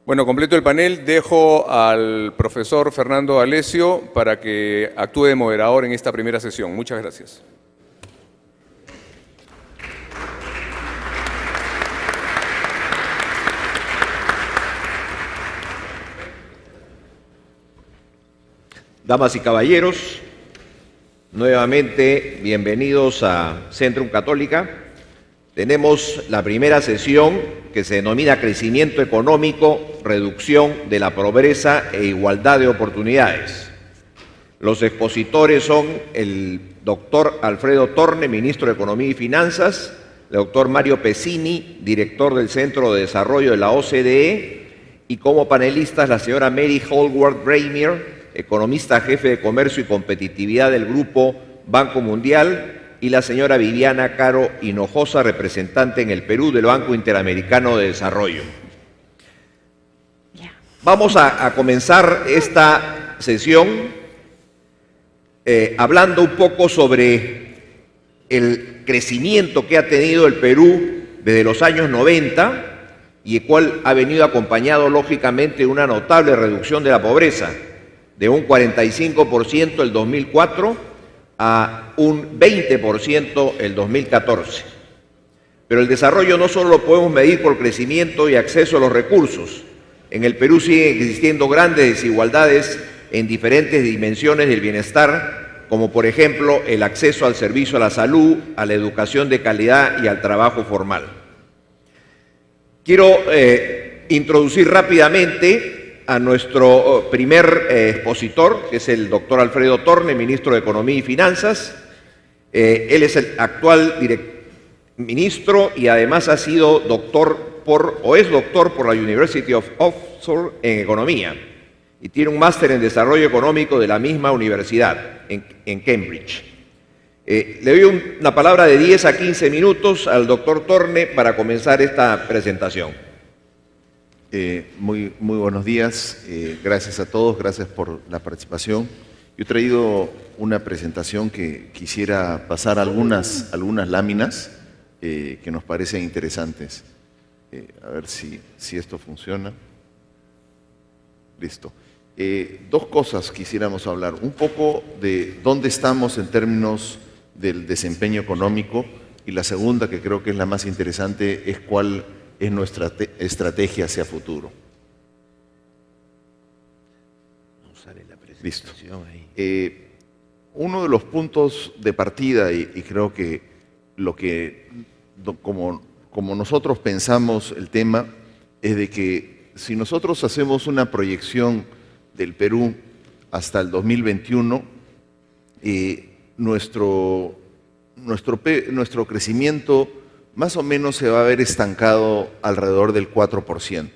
Bueno, completo el panel. Dejo al profesor Fernando Alessio para que actúe de moderador en esta primera sesión. Muchas gracias. Damas y caballeros, nuevamente bienvenidos a Centrum Católica. Tenemos la primera sesión que se denomina Crecimiento Económico, Reducción de la Pobreza e Igualdad de Oportunidades. Los expositores son el doctor Alfredo Torne, ministro de Economía y Finanzas, el doctor Mario Pesini, director del Centro de Desarrollo de la OCDE, y como panelistas la señora Mary Holward-Bramier, economista jefe de Comercio y Competitividad del Grupo Banco Mundial, y la señora Viviana Caro Hinojosa, representante en el Perú del Banco Interamericano de Desarrollo. Vamos a comenzar esta sesión hablando un poco sobre el crecimiento que ha tenido el Perú desde los años 90 y el cual ha venido acompañado lógicamente de una notable reducción de la pobreza, de un 45% el 2004 a un 20% el 2014. Pero el desarrollo no solo lo podemos medir por crecimiento y acceso a los recursos. En el Perú siguen existiendo grandes desigualdades en diferentes dimensiones del bienestar, como por ejemplo el acceso al servicio a la salud, a la educación de calidad y al trabajo formal. Quiero introducir rápidamente a nuestro primer expositor, que es el doctor Alfredo Torne, ministro de Economía y Finanzas. Él es el actual ministro y además ha sido doctor es doctor por la University of Oxford en Economía y tiene un máster en Desarrollo Económico de la misma universidad, en Cambridge. Le doy una palabra de 10 a 15 minutos al doctor Torne para comenzar esta presentación. Muy buenos días, gracias a todos, gracias por la participación. Yo he traído una presentación que quisiera pasar algunas láminas que nos parecen interesantes. A ver si esto funciona. Listo. Dos cosas quisiéramos hablar. Un poco de dónde estamos en términos del desempeño económico y la segunda, que creo que es la más interesante, es cuál es nuestra estrategia hacia futuro. Listo. Uno de los puntos de partida, y creo que como nosotros pensamos el tema, es de que si nosotros hacemos una proyección del Perú hasta el 2021, nuestro crecimiento más o menos se va a ver estancado alrededor del 4%,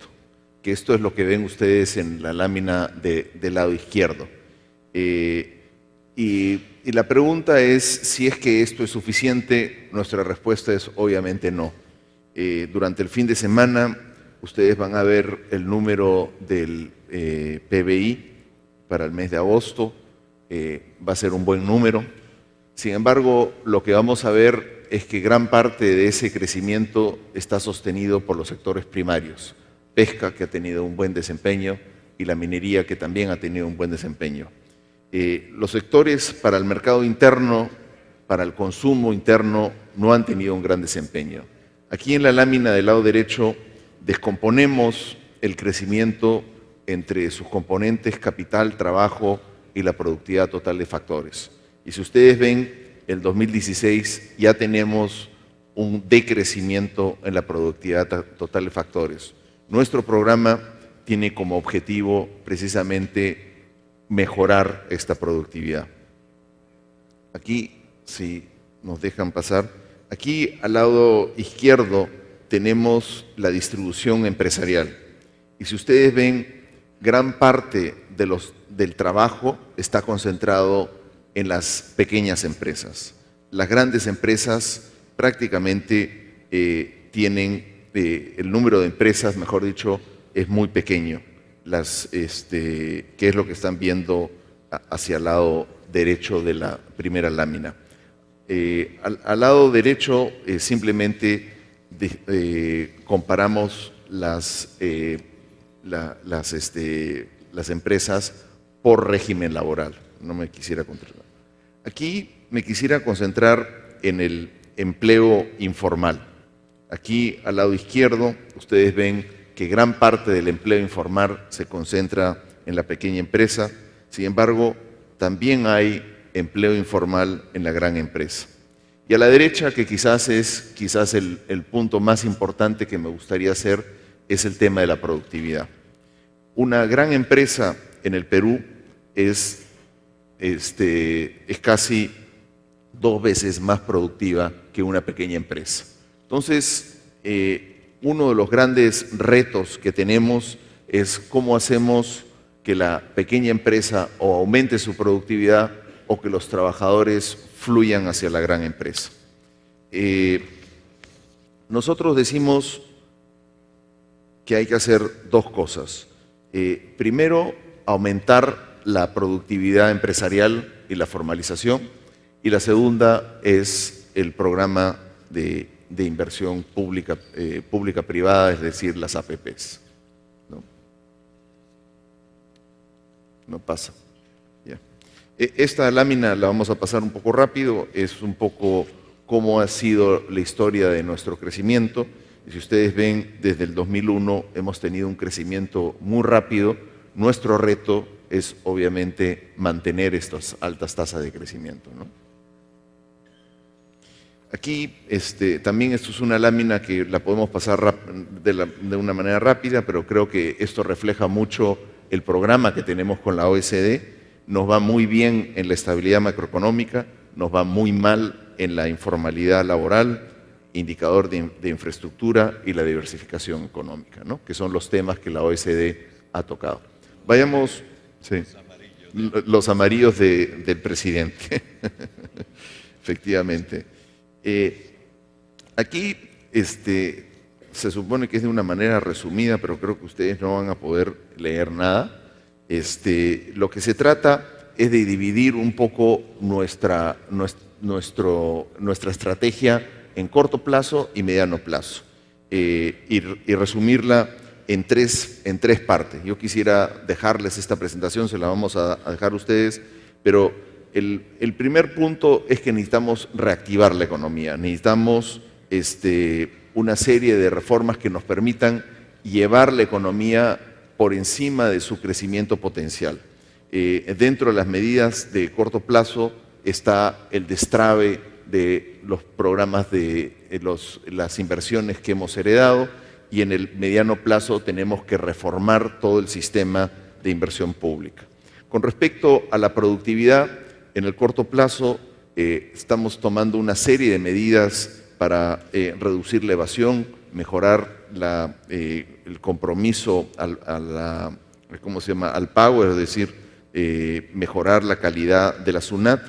que esto es lo que ven ustedes en la lámina del lado izquierdo. Y la pregunta es si es que esto es suficiente. Nuestra respuesta es obviamente no. Durante el fin de semana ustedes van a ver el número del PBI para el mes de agosto. Va a ser un buen número. Sin embargo, lo que vamos a ver es que gran parte de ese crecimiento está sostenido por los sectores primarios. Pesca, que ha tenido un buen desempeño, y la minería, que también ha tenido un buen desempeño. Los sectores para el mercado interno, para el consumo interno, no han tenido un gran desempeño. Aquí en la lámina del lado derecho descomponemos el crecimiento entre sus componentes capital, trabajo y la productividad total de factores. Y si ustedes ven, el 2016 ya tenemos un decrecimiento en la productividad total de factores. Nuestro programa tiene como objetivo precisamente mejorar esta productividad. Aquí, si nos dejan pasar, aquí al lado izquierdo tenemos la distribución empresarial. Y si ustedes ven, gran parte del trabajo está concentrado en las pequeñas empresas. Las grandes empresas prácticamente tienen, el número de empresas, mejor dicho, es muy pequeño, que es lo que están viendo hacia el lado derecho de la primera lámina. Al lado derecho simplemente comparamos las empresas por régimen laboral. No me quisiera concentrar. Aquí me quisiera concentrar en el empleo informal. Aquí al lado izquierdo ustedes ven que gran parte del empleo informal se concentra en la pequeña empresa. Sin embargo, también hay empleo informal en la gran empresa. Y a la derecha, que quizás es el punto más importante que me gustaría hacer, es el tema de la productividad. Una gran empresa en el Perú es casi 2 veces más productiva que una pequeña empresa. Entonces, uno de los grandes retos que tenemos es cómo hacemos que la pequeña empresa o aumente su productividad o que los trabajadores fluyan hacia la gran empresa. Nosotros decimos que hay que hacer 2 cosas. Primero, aumentar la productividad empresarial y la formalización. Y la segunda es el programa de inversión pública-privada, es decir, las APPs. No pasa. Ya. Esta lámina la vamos a pasar un poco rápido, es un poco cómo ha sido la historia de nuestro crecimiento. Y si ustedes ven, desde el 2001 hemos tenido un crecimiento muy rápido. Nuestro reto es obviamente mantener estas altas tasas de crecimiento, ¿no? Aquí también esto es una lámina que la podemos pasar de una manera rápida, pero creo que esto refleja mucho el programa que tenemos con la OECD. Nos va muy bien en la estabilidad macroeconómica, nos va muy mal en la informalidad laboral, indicador de infraestructura y la diversificación económica, ¿no? Que son los temas que la OECD ha tocado. Vayamos, sí, los amarillos del presidente, efectivamente. Aquí se supone que es de una manera resumida, pero creo que ustedes no van a poder leer nada. Lo que se trata es de dividir un poco nuestra estrategia en corto plazo y mediano plazo y resumirla en tres partes. Yo quisiera dejarles esta presentación, se la vamos a dejar a ustedes, pero el primer punto es que necesitamos reactivar la economía, necesitamos una serie de reformas que nos permitan llevar la economía por encima de su crecimiento potencial. Dentro de las medidas de corto plazo está el destrabe de los programas de las inversiones que hemos heredado, y en el mediano plazo tenemos que reformar todo el sistema de inversión pública. Con respecto a la productividad, en el corto plazo estamos tomando una serie de medidas para reducir la evasión, mejorar el compromiso al pago, es decir, mejorar la calidad de la SUNAT.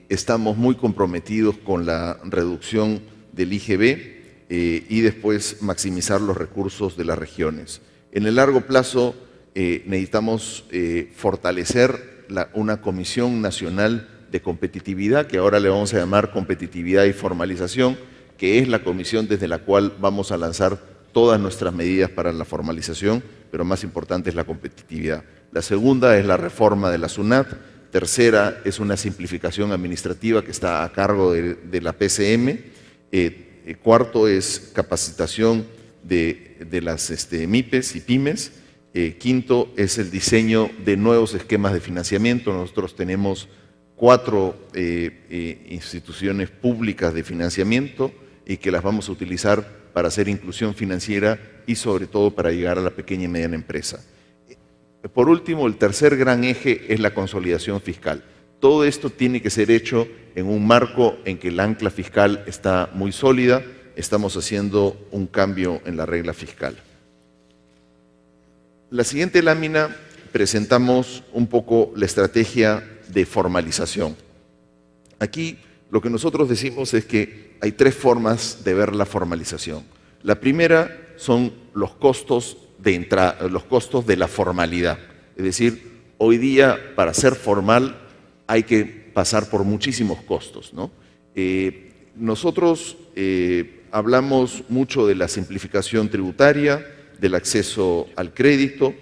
Estamos muy comprometidos con la reducción del IGB y después maximizar los recursos de las regiones. En el largo plazo necesitamos fortalecer una Comisión Nacional de Competitividad, que ahora le vamos a llamar Competitividad y Formalización, que es la comisión desde la cual vamos a lanzar todas nuestras medidas para la formalización, pero más importante es la competitividad. La segunda es la reforma de la SUNAT. Tercera es una simplificación administrativa que está a cargo de la PCM. Cuarto es capacitación de las MIPES y pymes. Quinto es el diseño de nuevos esquemas de financiamiento. Nosotros tenemos 4 instituciones públicas de financiamiento y que las vamos a utilizar para hacer inclusión financiera y sobre todo para llegar a la pequeña y mediana empresa. Por último, el tercer gran eje es la consolidación fiscal. Todo esto tiene que ser hecho en un marco en que el ancla fiscal está muy sólida. Estamos haciendo un cambio en la regla fiscal. La siguiente lámina presentamos un poco la estrategia de formalización. Aquí lo que nosotros decimos es que hay 3 formas de ver la formalización. La primera son los costos de la formalidad. Es decir, hoy día para ser formal hay que pasar por muchísimos costos, ¿no? Nosotros hablamos mucho de la simplificación tributaria, del acceso al crédito.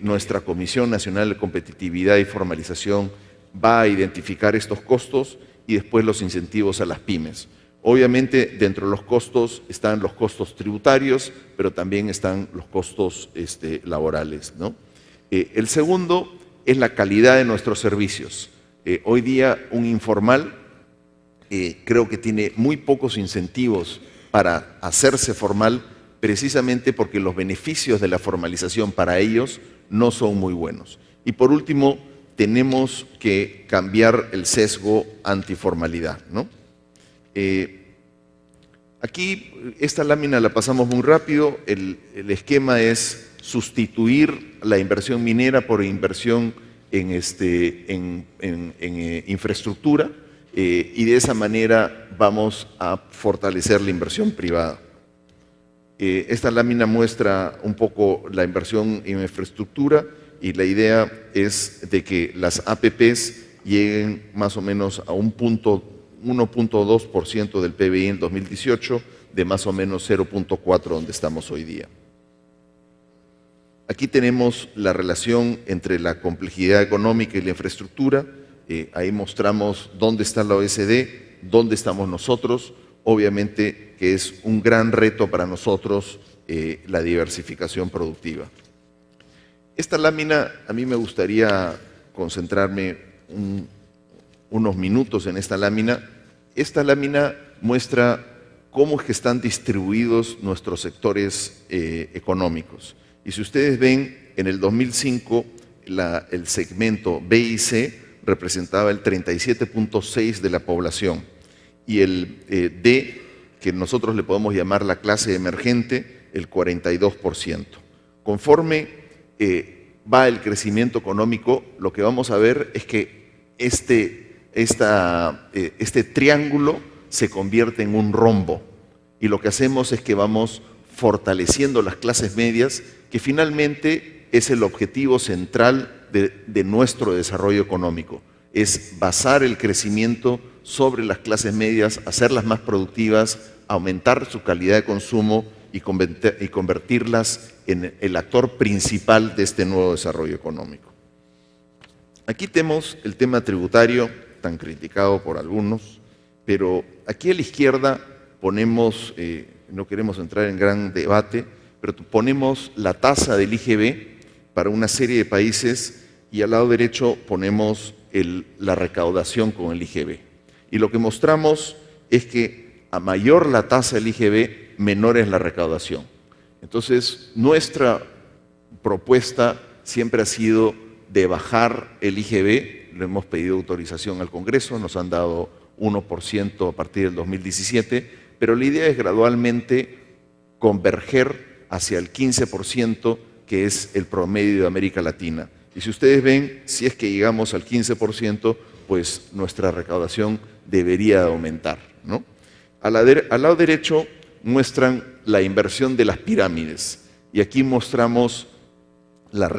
Nuestra Comisión Nacional de Competitividad y Formalización va a identificar estos costos y después los incentivos a las pymes. Obviamente, dentro de los costos están los costos tributarios, pero también están los costos laborales, ¿no? El segundo es la calidad de nuestros servicios. Hoy día un informal creo que tiene muy pocos incentivos para hacerse formal, precisamente porque los beneficios de la formalización para ellos no son muy buenos. Y por último, tenemos que cambiar el sesgo antiformalidad, ¿no? Aquí esta lámina la pasamos muy rápido. El esquema es sustituir la inversión minera por inversión en infraestructura, y de esa manera vamos a fortalecer la inversión privada. Esta lámina muestra un poco la inversión en infraestructura y la idea es de que las APPs lleguen más o menos a 1.2% del PBI en 2018, de más o menos 0.4 donde estamos hoy día. Aquí tenemos la relación entre la complejidad económica y la infraestructura. Ahí mostramos dónde está la OECD, dónde estamos nosotros. Obviamente que es un gran reto para nosotros la diversificación productiva. Esta lámina, a mí me gustaría concentrarme unos minutos en esta lámina. Esta lámina muestra cómo es que están distribuidos nuestros sectores económicos. Y si ustedes ven, en el 2005 el segmento B y C representaba el 37.6% de la población y el D, que nosotros le podemos llamar la clase emergente, el 42%. Conforme va el crecimiento económico, lo que vamos a ver es que este triángulo se convierte en un rombo y lo que hacemos es que vamos fortaleciendo las clases medias, que finalmente es el objetivo central de nuestro desarrollo económico, es basar el crecimiento sobre las clases medias, hacerlas más productivas, aumentar su calidad de consumo y convertirlas en el actor principal de este nuevo desarrollo económico. Aquí tenemos el tema tributario, tan criticado por algunos, pero aquí a la izquierda ponemos, no queremos entrar en gran debate, pero ponemos la tasa del IGB para una serie de países y al lado derecho ponemos la recaudación con el IGB. Y lo que mostramos es que a mayor la tasa del IGB, menor es la recaudación. Entonces, nuestra propuesta siempre ha sido de bajar el IGB. Le hemos pedido autorización al Congreso, nos han dado 1% a partir del 2017, pero la idea es gradualmente converger hacia el 15%, que es el promedio de América Latina. Y si ustedes ven, si es que llegamos al 15%, pues nuestra recaudación debería aumentar, ¿no? Al lado derecho muestran la inversión de las pirámides. Y aquí mostramos los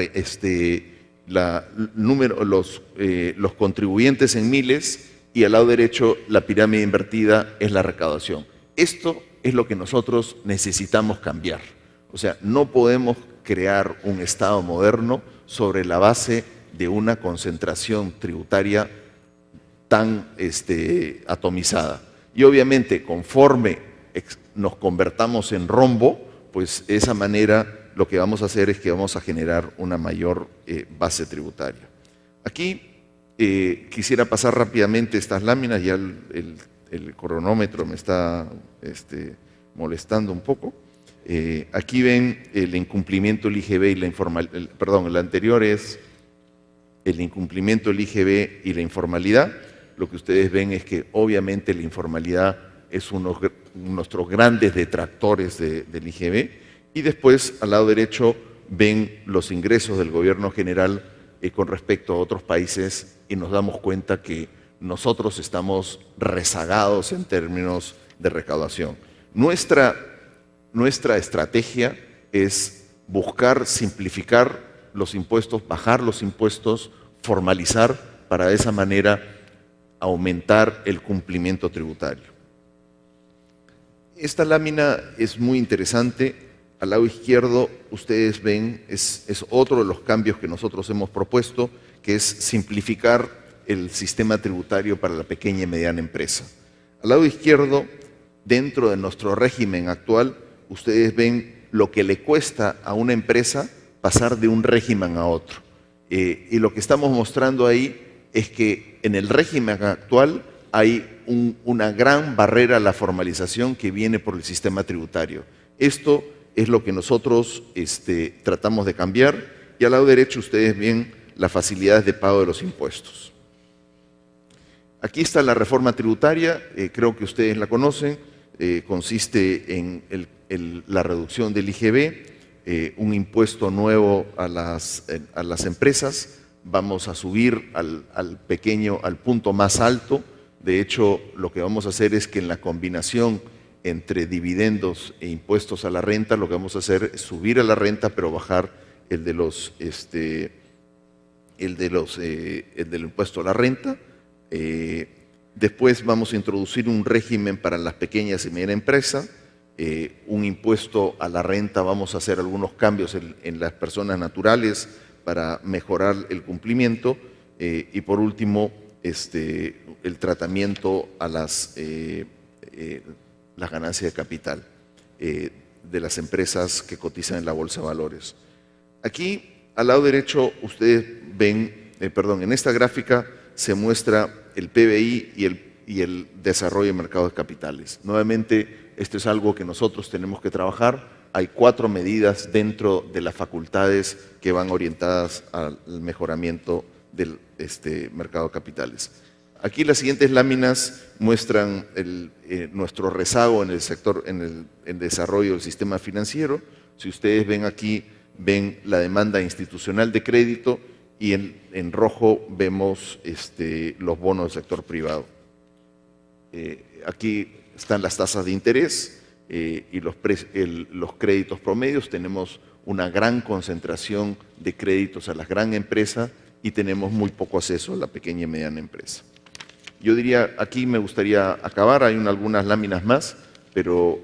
contribuyentes en miles y al lado derecho la pirámide invertida es la recaudación. Esto es lo que nosotros necesitamos cambiar. O sea, no podemos crear un Estado moderno sobre la base de una concentración tributaria tan atomizada. Y obviamente, conforme nos convertamos en rombo, pues de esa manera lo que vamos a hacer es que vamos a generar una mayor base tributaria. Aquí quisiera pasar rápidamente estas láminas, ya el cronómetro me está molestando un poco. Aquí ven el incumplimiento del IGB y la informalidad, perdón, el anterior es el incumplimiento del IGB y la informalidad. Lo que ustedes ven es que obviamente la informalidad es uno de nuestros grandes detractores del IGB. Y después, al lado derecho, ven los ingresos del gobierno general con respecto a otros países y nos damos cuenta que nosotros estamos rezagados en términos de recaudación. Nuestra estrategia es buscar simplificar los impuestos, bajar los impuestos, formalizar para de esa manera aumentar el cumplimiento tributario. Esta lámina es muy interesante. Al lado izquierdo, ustedes ven, es otro de los cambios que nosotros hemos propuesto, que es simplificar el sistema tributario para la pequeña y mediana empresa. Al lado izquierdo, dentro de nuestro régimen actual, ustedes ven lo que le cuesta a una empresa pasar de un régimen a otro. Y lo que estamos mostrando ahí es que en el régimen actual hay una gran barrera a la formalización que viene por el sistema tributario. Esto es lo que nosotros tratamos de cambiar, y al lado derecho ustedes ven las facilidades de pago de los impuestos. Aquí está la reforma tributaria, creo que ustedes la conocen, consiste en la reducción del IGB, un impuesto nuevo a las empresas. Vamos a subir al punto más alto. De hecho, lo que vamos a hacer es que en la combinación entre dividendos e impuestos a la renta, lo que vamos a hacer es subir a la renta, pero bajar el del impuesto a la renta. Después vamos a introducir un régimen para las pequeñas y medianas empresas, un impuesto a la renta. Vamos a hacer algunos cambios en las personas naturales para mejorar el cumplimiento, y por último el tratamiento a las ganancias de capital de las empresas que cotizan en la Bolsa de Valores. Aquí al lado derecho ustedes ven, en esta gráfica se muestra el PBI y el desarrollo de mercados de capitales. Nuevamente, esto es algo que nosotros tenemos que trabajar. Hay 4 medidas dentro de las facultades que van orientadas al mejoramiento del mercado de capitales. Aquí las siguientes láminas muestran nuestro rezago en el sector, en el desarrollo del sistema financiero. Si ustedes ven aquí, ven la demanda institucional de crédito, y en rojo vemos los bonos del sector privado. Aquí están las tasas de interés y los créditos promedios. Tenemos una gran concentración de créditos a las grandes empresas y tenemos muy poco acceso a la pequeña y mediana empresa. Yo diría, aquí me gustaría acabar, hay algunas láminas más, pero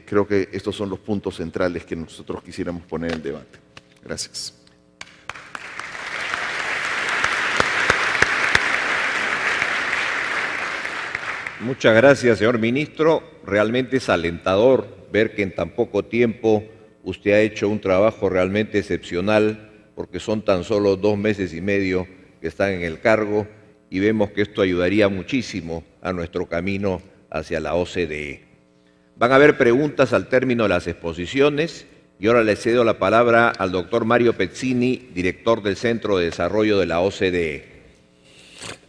creo que estos son los puntos centrales que nosotros quisiéramos poner en debate. Gracias. Muchas gracias, señor ministro. Realmente es alentador ver que en tan poco tiempo usted ha hecho un trabajo realmente excepcional, porque son tan solo 2 meses y medio que están en el cargo, y vemos que esto ayudaría muchísimo a nuestro camino hacia la OCDE. Van a haber preguntas al término de las exposiciones, y ahora le cedo la palabra al doctor Mario Pezzini, director del Centro de Desarrollo de la OCDE.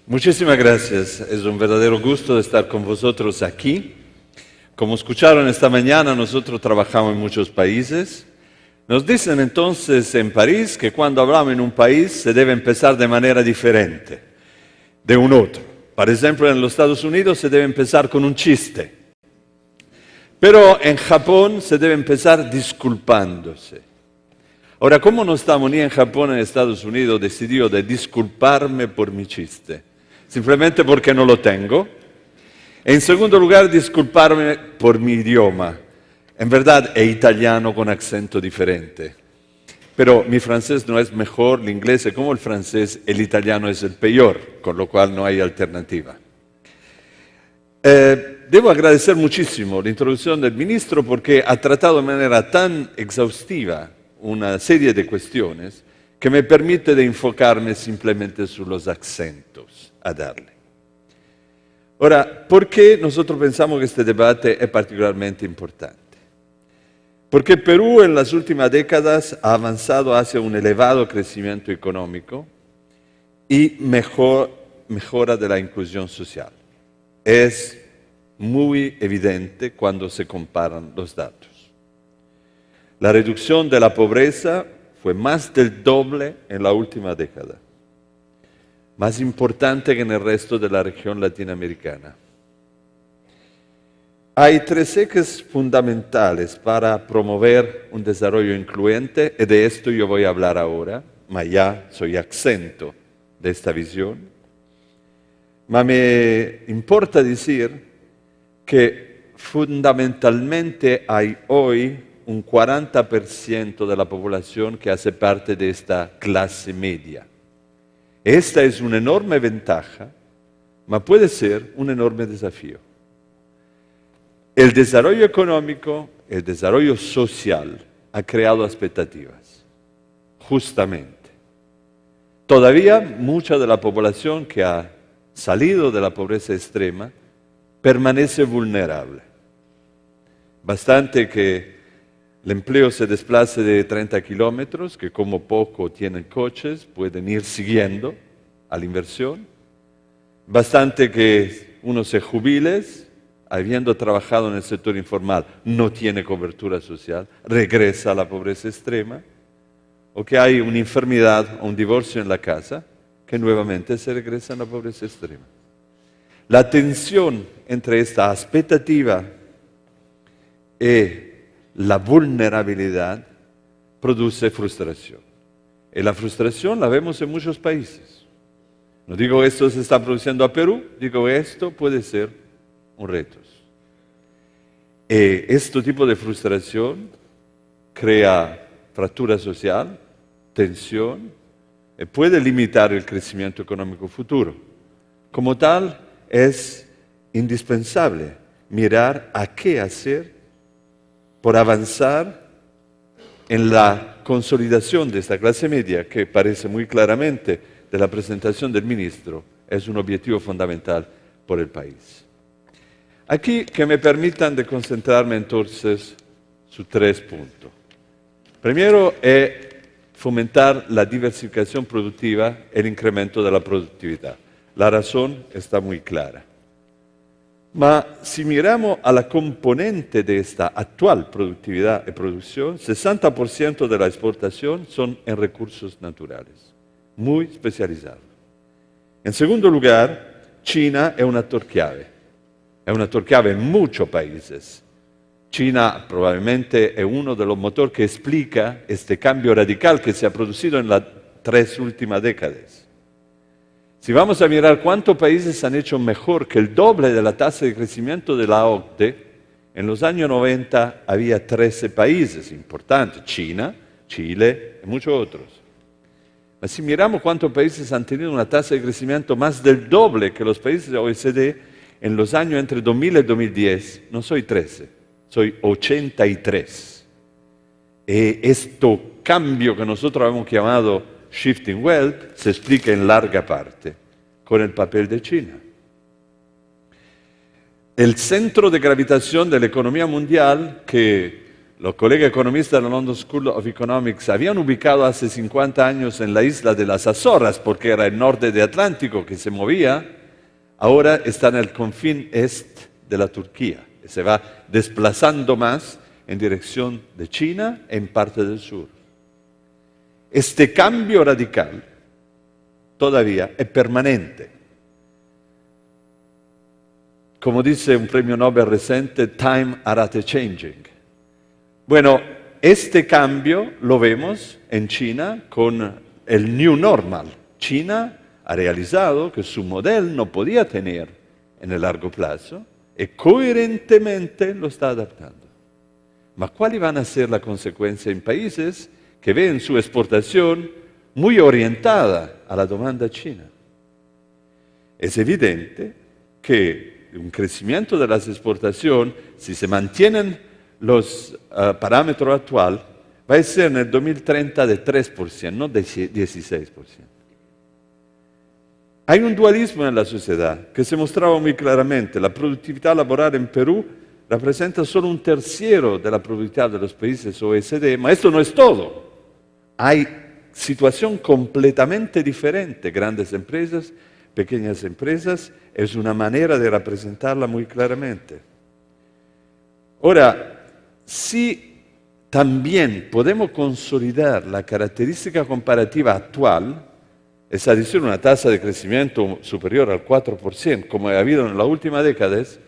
Muchísimas gracias, es un verdadero gusto estar con vosotros aquí. Como escucharon esta mañana, nosotros trabajamos en muchos países. Nos dicen entonces en París que cuando hablamos en un país se debe empezar de manera diferente de un otro. Por ejemplo, en los Estados Unidos se debe empezar con un chiste, pero en Japón se debe empezar disculpándose. Ahora, como no estamos ni en Japón ni en Estados Unidos, decidí de disculparme por mi chiste, simplemente porque no lo tengo. En segundo lugar, disculparme por mi idioma. En verdad es italiano con acento diferente, pero mi francés no es mejor, el inglés es como el francés, el italiano es el peor, con lo cual no hay alternativa. Debo agradecer muchísimo la introducción del ministro, porque ha tratado de manera tan exhaustiva una serie de cuestiones que me permite de enfocarme simplemente sobre los acentos a darle. Ahora, ¿por qué nosotros pensamos que este debate es particularmente importante? Porque Perú en las últimas décadas ha avanzado hacia un elevado crecimiento económico y mejora de la inclusión social. Es muy evidente cuando se comparan los datos. La reducción de la pobreza fue más del doble en la última década, más importante que en el resto de la región latinoamericana. Hay 3 ejes fundamentales para promover un desarrollo incluyente, y de esto yo voy a hablar ahora, ma ya soy exento de esta visión. Ma me importa decir que fundamentalmente hay hoy un 40% de la población que hace parte de esta clase media. Esta es una enorme ventaja, pero puede ser un enorme desafío. El desarrollo económico, el desarrollo social ha creado expectativas, justamente. Todavía mucha de la población que ha salido de la pobreza extrema permanece vulnerable. Bastante que el empleo se desplace de 30 kilómetros, que como poco tienen coches, pueden ir siguiendo a la inversión. Bastante que uno se jubile, habiendo trabajado en el sector informal, no tiene cobertura social, regresa a la pobreza extrema, o que hay una enfermedad o un divorcio en la casa, que nuevamente se regresa a la pobreza extrema. La tensión entre esta expectativa y la vulnerabilidad produce frustración. Y la frustración la vemos en muchos países. No digo esto se está produciendo a Perú, digo esto puede ser un reto. Este tipo de frustración crea fractura social, tensión, y puede limitar el crecimiento económico futuro. Como tal, es indispensable mirar a qué hacer por avanzar en la consolidación de esta clase media, que parece muy claramente de la presentación del ministro, es un objetivo fundamental por el país. Aquí que me permitan de concentrarme entonces su 3 puntos. Primero es fomentar la diversificación productiva e el incremento de la productividad. La razón está muy clara. Ma si miramos a la componente de esta actual productividad y producción, 60% de la exportación son en recursos naturales, muy especializados. En segundo lugar, China es un actor clave. Es un actor clave en muchos países. China probablemente es uno de los motores que explica este cambio radical que se ha producido en las 3 últimas décadas. Si vamos a mirar cuántos países han hecho mejor que el doble de la tasa de crecimiento de la OCDE, en los años 90 había 13 países importantes, China, Chile y muchos otros. Pero si miramos cuántos países han tenido una tasa de crecimiento más del doble que los países de OECD, en los años entre 2000 y 2010, no soy 13, soy 83. Este cambio que nosotros hemos llamado Shifting Wealth se explica en larga parte con el papel de China. El centro de gravitación de la economía mundial, que los colegas economistas de la London School of Economics habían ubicado hace 50 años en la isla de las Azores, porque era el norte del Atlántico que se movía, ahora está en el confín este de la Turquía. Se va desplazando más en dirección de China en parte del sur. Este cambio radical todavía es permanente. Como dice un premio Nobel reciente, time are changing. Bueno, este cambio lo vemos en China con el New Normal. China ha realizado que su modelo no podía tener en el largo plazo y coherentemente lo está adaptando. ¿Mas cuáles van a ser las consecuencias en países que ven su exportación muy orientada a la demanda china? Es evidente que un crecimiento de las exportaciones, si se mantienen los parámetros actuales, va a ser en el 2030 de 3%, no de 16%. Hay un dualismo en la sociedad que se mostraba muy claramente. La productividad laboral en Perú representa solo un tercio de la productividad de los países OECD, pero esto no es todo. Hay situación completamente diferente. Grandes empresas, pequeñas empresas, es una manera de representarla muy claramente. Ahora, si también podemos consolidar la característica comparativa actual, es decir, una tasa de crecimiento superior al 4%, como ha habido en las últimas décadas,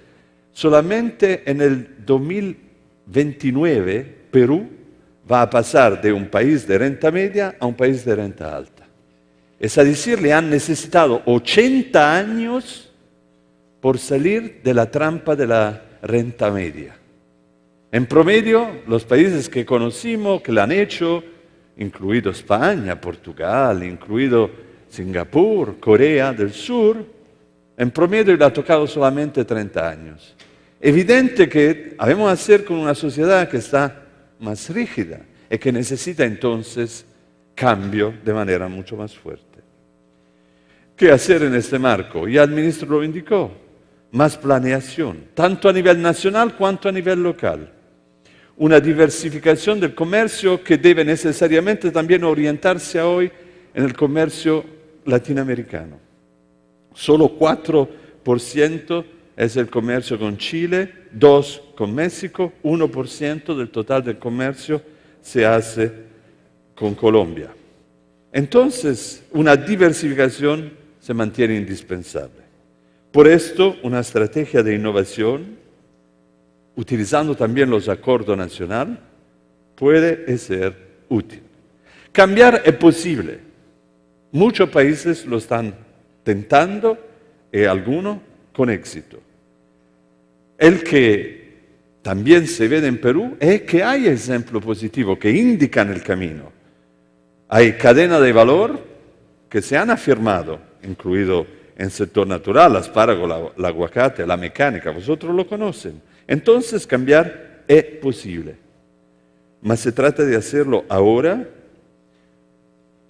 solamente en el 2029 Perú va a pasar de un país de renta media a un país de renta alta. Es decir, le han necesitado 80 años por salir de la trampa de la renta media. En promedio, los países que conocimos, que lo han hecho, incluido España, Portugal, incluido Singapur, Corea del Sur, en promedio le ha tocado solamente 30 años. Evidente que debemos hacer con una sociedad que está más rígida y que necesita entonces cambio de manera mucho más fuerte. ¿Qué hacer en este marco? Ya el ministro lo indicó, más planeación, tanto a nivel nacional cuanto a nivel local. Una diversificación del comercio que debe necesariamente también orientarse hoy en el comercio latinoamericano. Solo 4% es el comercio con Chile, 2% con México, 1% del total del comercio se hace con Colombia. Entonces, una diversificación se mantiene indispensable. Por esto, una estrategia de innovación, utilizando también los acuerdos nacionales, puede ser útil. Cambiar es posible. Muchos países lo están tentando y algunos con éxito. El que también se ve en Perú es que hay ejemplos positivos que indican el camino. Hay cadenas de valor que se han afirmado, incluido en el sector natural, el espárrago, el aguacate, la mecánica, vosotros lo conocen. Entonces cambiar es posible. Mas se trata de hacerlo ahora,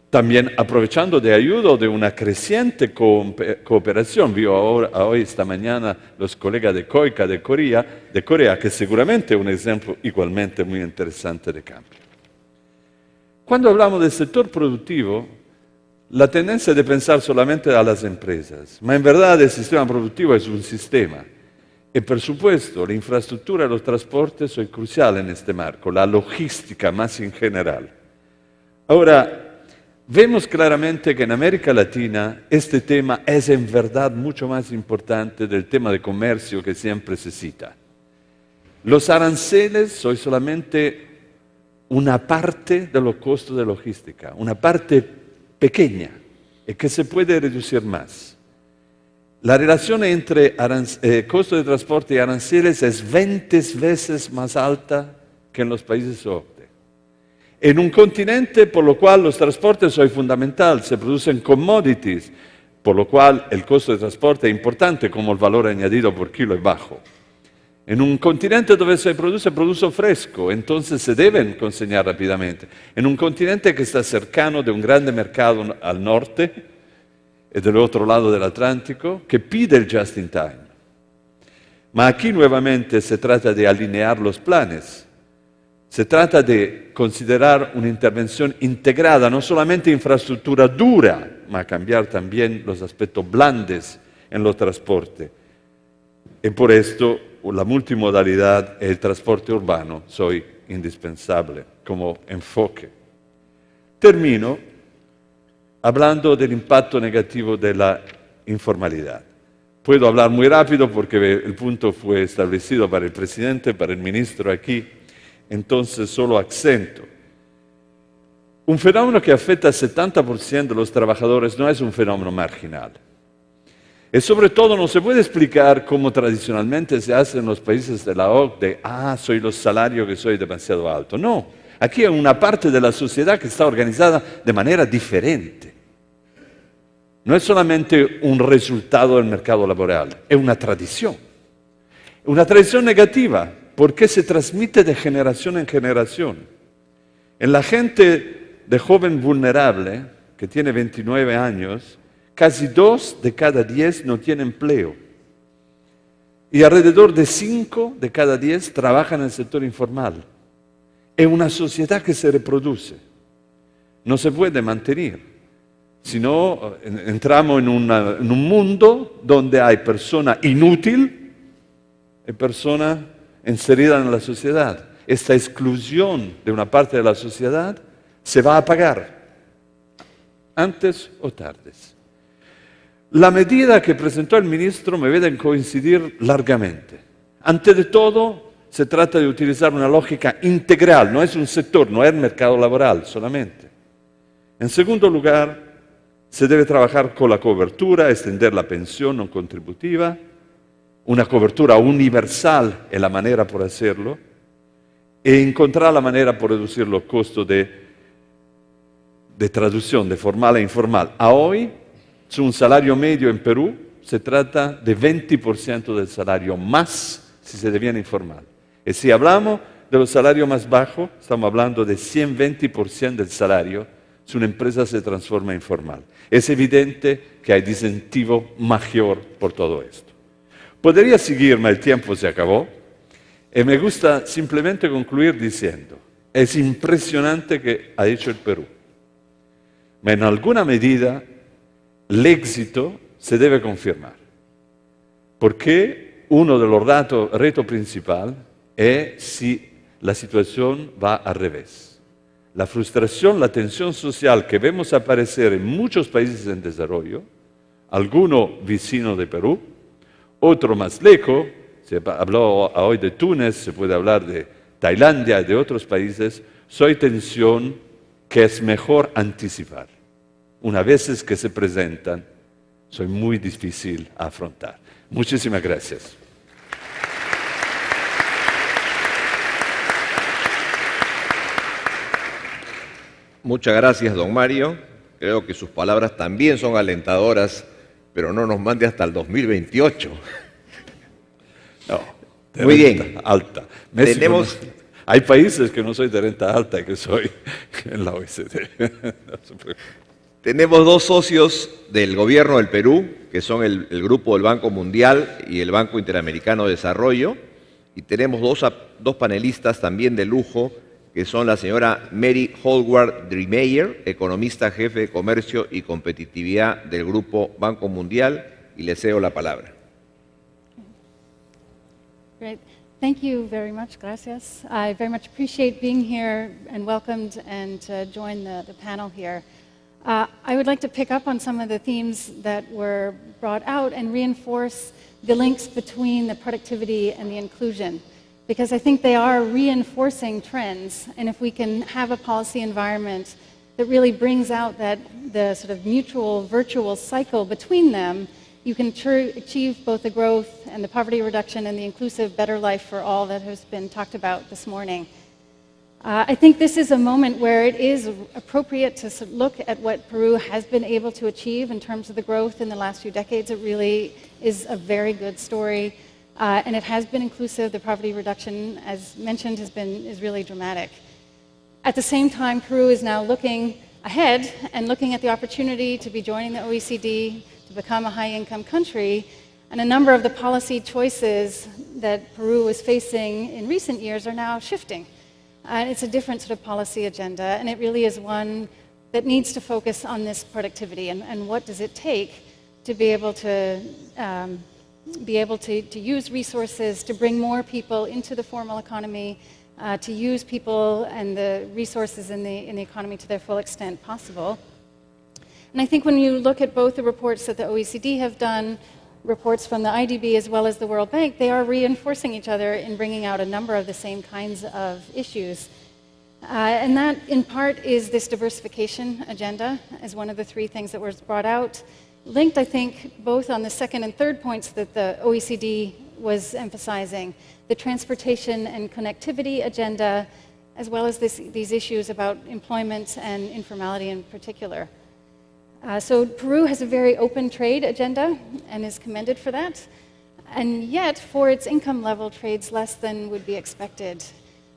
también aprovechando de ayuda de una creciente cooperación. Vio hoy, esta mañana, los colegas de COICA de Corea, que seguramente es un ejemplo igualmente muy interesante de cambio. Cuando hablamos del sector productivo, la tendencia es de pensar solamente a las empresas, ma en verdad el sistema productivo es un sistema. Y por supuesto, la infraestructura y los transportes son cruciales en este marco, la logística más en general. Ahora, vemos claramente que en América Latina este tema es en verdad mucho más importante del tema de comercio que siempre se cita. Los aranceles son solamente una parte de los costos de logística, una parte pequeña y que se puede reducir más. La relación entre costo de transporte y aranceles es 20 veces más alta que en los países OCDE. En un continente por lo cual los transportes son fundamentales, se producen commodities, por lo cual el costo de transporte es importante como el valor añadido por kilo es bajo. En un continente donde se produce producto fresco, entonces se deben consignar rápidamente. En un continente que está cercano de un grande mercado al norte, y del otro lado del Atlántico, que pide el just in time. Ma aquí nuevamente se trata de alinear los planes. Se trata de considerar una intervención integrada, no solamente infraestructura dura, ma cambiar también los aspectos blandos en los transportes. Y por esto la multimodalidad y el transporte urbano son indispensables como enfoque. Termino hablando del impacto negativo de la informalidad. Puedo hablar muy rápido porque el punto fue establecido para el presidente, para el ministro aquí, entonces solo acento. Un fenómeno que afecta al 70% de los trabajadores no es un fenómeno marginal. Y sobre todo no se puede explicar como tradicionalmente se hace en los países de la OCDE, soy los salarios que soy demasiado alto. No, aquí hay una parte de la sociedad que está organizada de manera diferente. No es solamente un resultado del mercado laboral, es una tradición. Una tradición negativa, porque se transmite de generación en generación. En la gente de joven vulnerable, que tiene 29 años, casi 2 de cada 10 no tienen empleo. Y alrededor de 5 de cada 10 trabajan en el sector informal. Es una sociedad que se reproduce. No se puede mantener. Si no, entramos en un mundo donde hay persona inútil y persona inserida en la sociedad. Esta exclusión de una parte de la sociedad se va a pagar, antes o tarde. La medida que presentó el ministro me debe coincidir largamente. Ante de todo, se trata de utilizar una lógica integral, no es un sector, no es el mercado laboral solamente. En segundo lugar, se debe trabajar con la cobertura, extender la pensión no contributiva, una cobertura universal es la manera por hacerlo. e encontrar la manera por reducir los costos de traducción de formal a informal. A hoy, un salario medio en Perú se trata de 20% del salario más si se deviene informal. Y si hablamos de los salarios más bajos, estamos hablando de 120% del salario si una empresa se transforma en informal. Es evidente que hay disincentivo mayor por todo esto. Podría seguir, pero el tiempo se acabó. Y me gusta simplemente concluir diciendo, es impresionante que ha hecho el Perú. Pero en alguna medida el éxito se debe confirmar. Porque uno de los retos principales es si la situación va al revés. La frustración, la tensión social que vemos aparecer en muchos países en desarrollo, algunos vecinos de Perú, otro más lejos, se habló hoy de Túnez, se puede hablar de Tailandia y de otros países, soy tensión que es mejor anticipar. Una vez que se presentan, soy muy difícil a afrontar. Muchísimas gracias. Muchas gracias, don Mario. Creo que sus palabras también son alentadoras, pero no nos mande hasta el 2028. No, de Muy renta bien. alta. Hay países que no soy de renta alta y que soy en la OECD. No se preocupe. Tenemos dos socios del gobierno del Perú, que son el Grupo del Banco Mundial y el Banco Interamericano de Desarrollo, y tenemos dos panelistas también de lujo, que son la señora Mary Hallward Driemeyer, economista jefe de comercio y competitividad del Grupo Banco Mundial, y le cedo la palabra. Great. Thank you very much. Gracias. I very much appreciate being here and welcomed and join the panel here. I would like to pick up on some of the themes that were brought out and reinforce the links between the productivity and the inclusion, because I think they are reinforcing trends, and if we can have a policy environment that really brings out the sort of mutual virtual cycle between them, you can achieve both the growth and the poverty reduction and the inclusive better life for all that has been talked about this morning. I think this is a moment where it is appropriate to look at what Peru has been able to achieve in terms of the growth in the last few decades. It really is a very good story, and it has been inclusive. The poverty reduction, as mentioned, is really dramatic. At the same time, Peru is now looking ahead and looking at the opportunity to be joining the OECD, to become a high-income country, and a number of the policy choices that Peru is facing in recent years are now shifting. It's a different sort of policy agenda, and it really is one that needs to focus on this productivity and what does it take to be able to use resources to bring more people into the formal economy, to use people and the resources in the economy to their full extent possible. And I think when you look at both the reports that the OECD have done, reports from the IDB as well as the World Bank, they are reinforcing each other in bringing out a number of the same kinds of issues. And that, in part, is this diversification agenda as one of the three things that was brought out, linked, I think, both on the second and third points that the OECD was emphasizing, the transportation and connectivity agenda, as well as these issues about employment and informality in particular. So Peru has a very open trade agenda and is commended for that, and yet for its income level trades less than would be expected.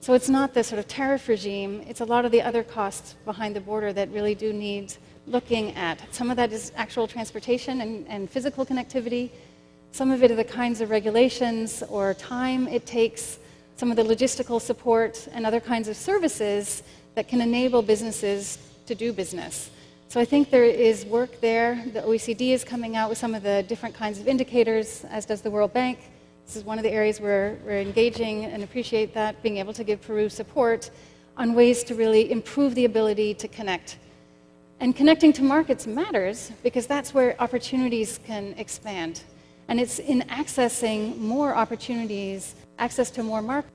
So it's not the sort of tariff regime, it's a lot of the other costs behind the border that really do need looking at. Some of that is actual transportation and physical connectivity. Some of it are the kinds of regulations or time it takes, some of the logistical support and other kinds of services that can enable businesses to do business. So I think there is work there. The OECD is coming out with some of the different kinds of indicators, as does the World Bank. This is one of the areas where we're engaging and appreciate that, being able to give Peru support on ways to really improve the ability to connect. And connecting to markets matters because that's where opportunities can expand. And it's in accessing more opportunities, access to more markets,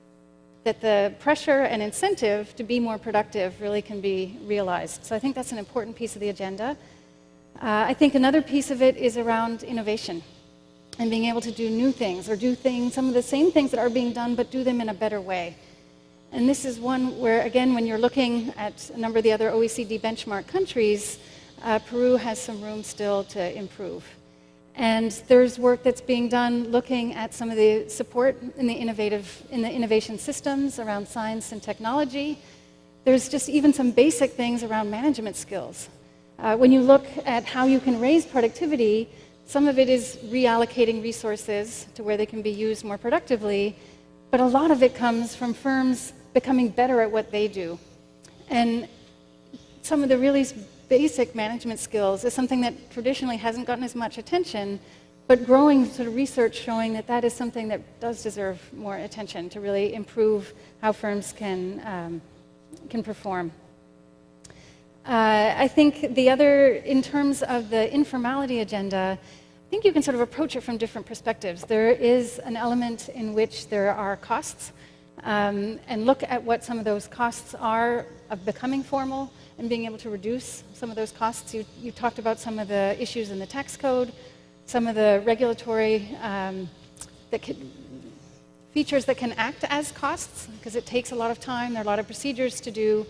that the pressure and incentive to be more productive really can be realized. So I think that's an important piece of the agenda. I think another piece of it is around innovation and being able to do new things or do things, some of the same things that are being done, but do them in a better way. And this is one where, again, when you're looking at a number of the other OECD benchmark countries, Peru has some room still to improve. And there's work that's being done looking at some of the support in the innovation systems around science and technology. There's just even some basic things around management skills. When you look at how you can raise productivity, some of it is reallocating resources to where they can be used more productively, but a lot of it comes from firms becoming better at what they do. And some of the really basic management skills is something that traditionally hasn't gotten as much attention, but growing sort of research showing that that is something that does deserve more attention to really improve how firms can perform. I think the other, in terms of the informality agenda, I think you can sort of approach it from different perspectives. There is an element in which there are costs, and look at what some of those costs are of becoming formal and being able to reduce some of those costs. You talked about some of the issues in the tax code, some of the regulatory features that can act as costs, because it takes a lot of time, there are a lot of procedures to do.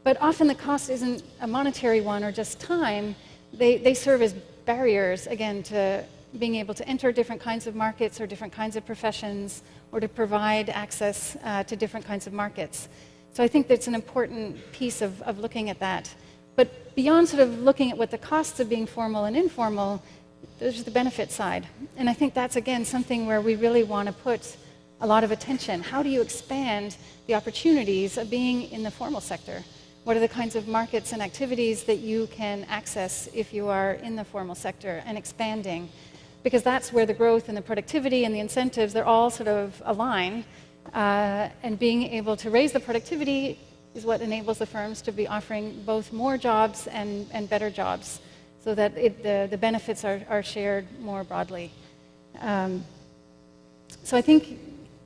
But often the cost isn't a monetary one or just time. They serve as barriers, again, to being able to enter different kinds of markets or different kinds of professions, or to provide access to different kinds of markets. So I think that's an important piece of looking at that. But beyond sort of looking at what the costs of being formal and informal, there's the benefit side. And I think that's, again, something where we really want to put a lot of attention. How do you expand the opportunities of being in the formal sector? What are the kinds of markets and activities that you can access if you are in the formal sector, and expanding? Because that's where the growth and the productivity and the incentives, they're all sort of align. And being able to raise the productivity is what enables the firms to be offering both more jobs and better jobs, so that the benefits are shared more broadly. So I think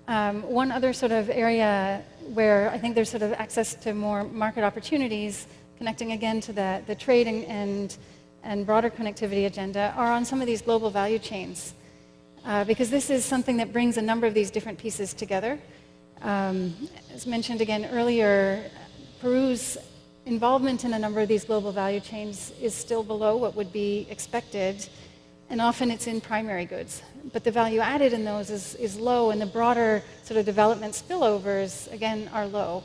one other sort of area where I think there's sort of access to more market opportunities, connecting again to the trade and broader connectivity agenda, are on some of these global value chains. Because this is something that brings a number of these different pieces together. As mentioned again earlier, Peru's involvement in a number of these global value chains is still below what would be expected, and often it's in primary goods. But the value added in those is low, and the broader sort of development spillovers, again, are low.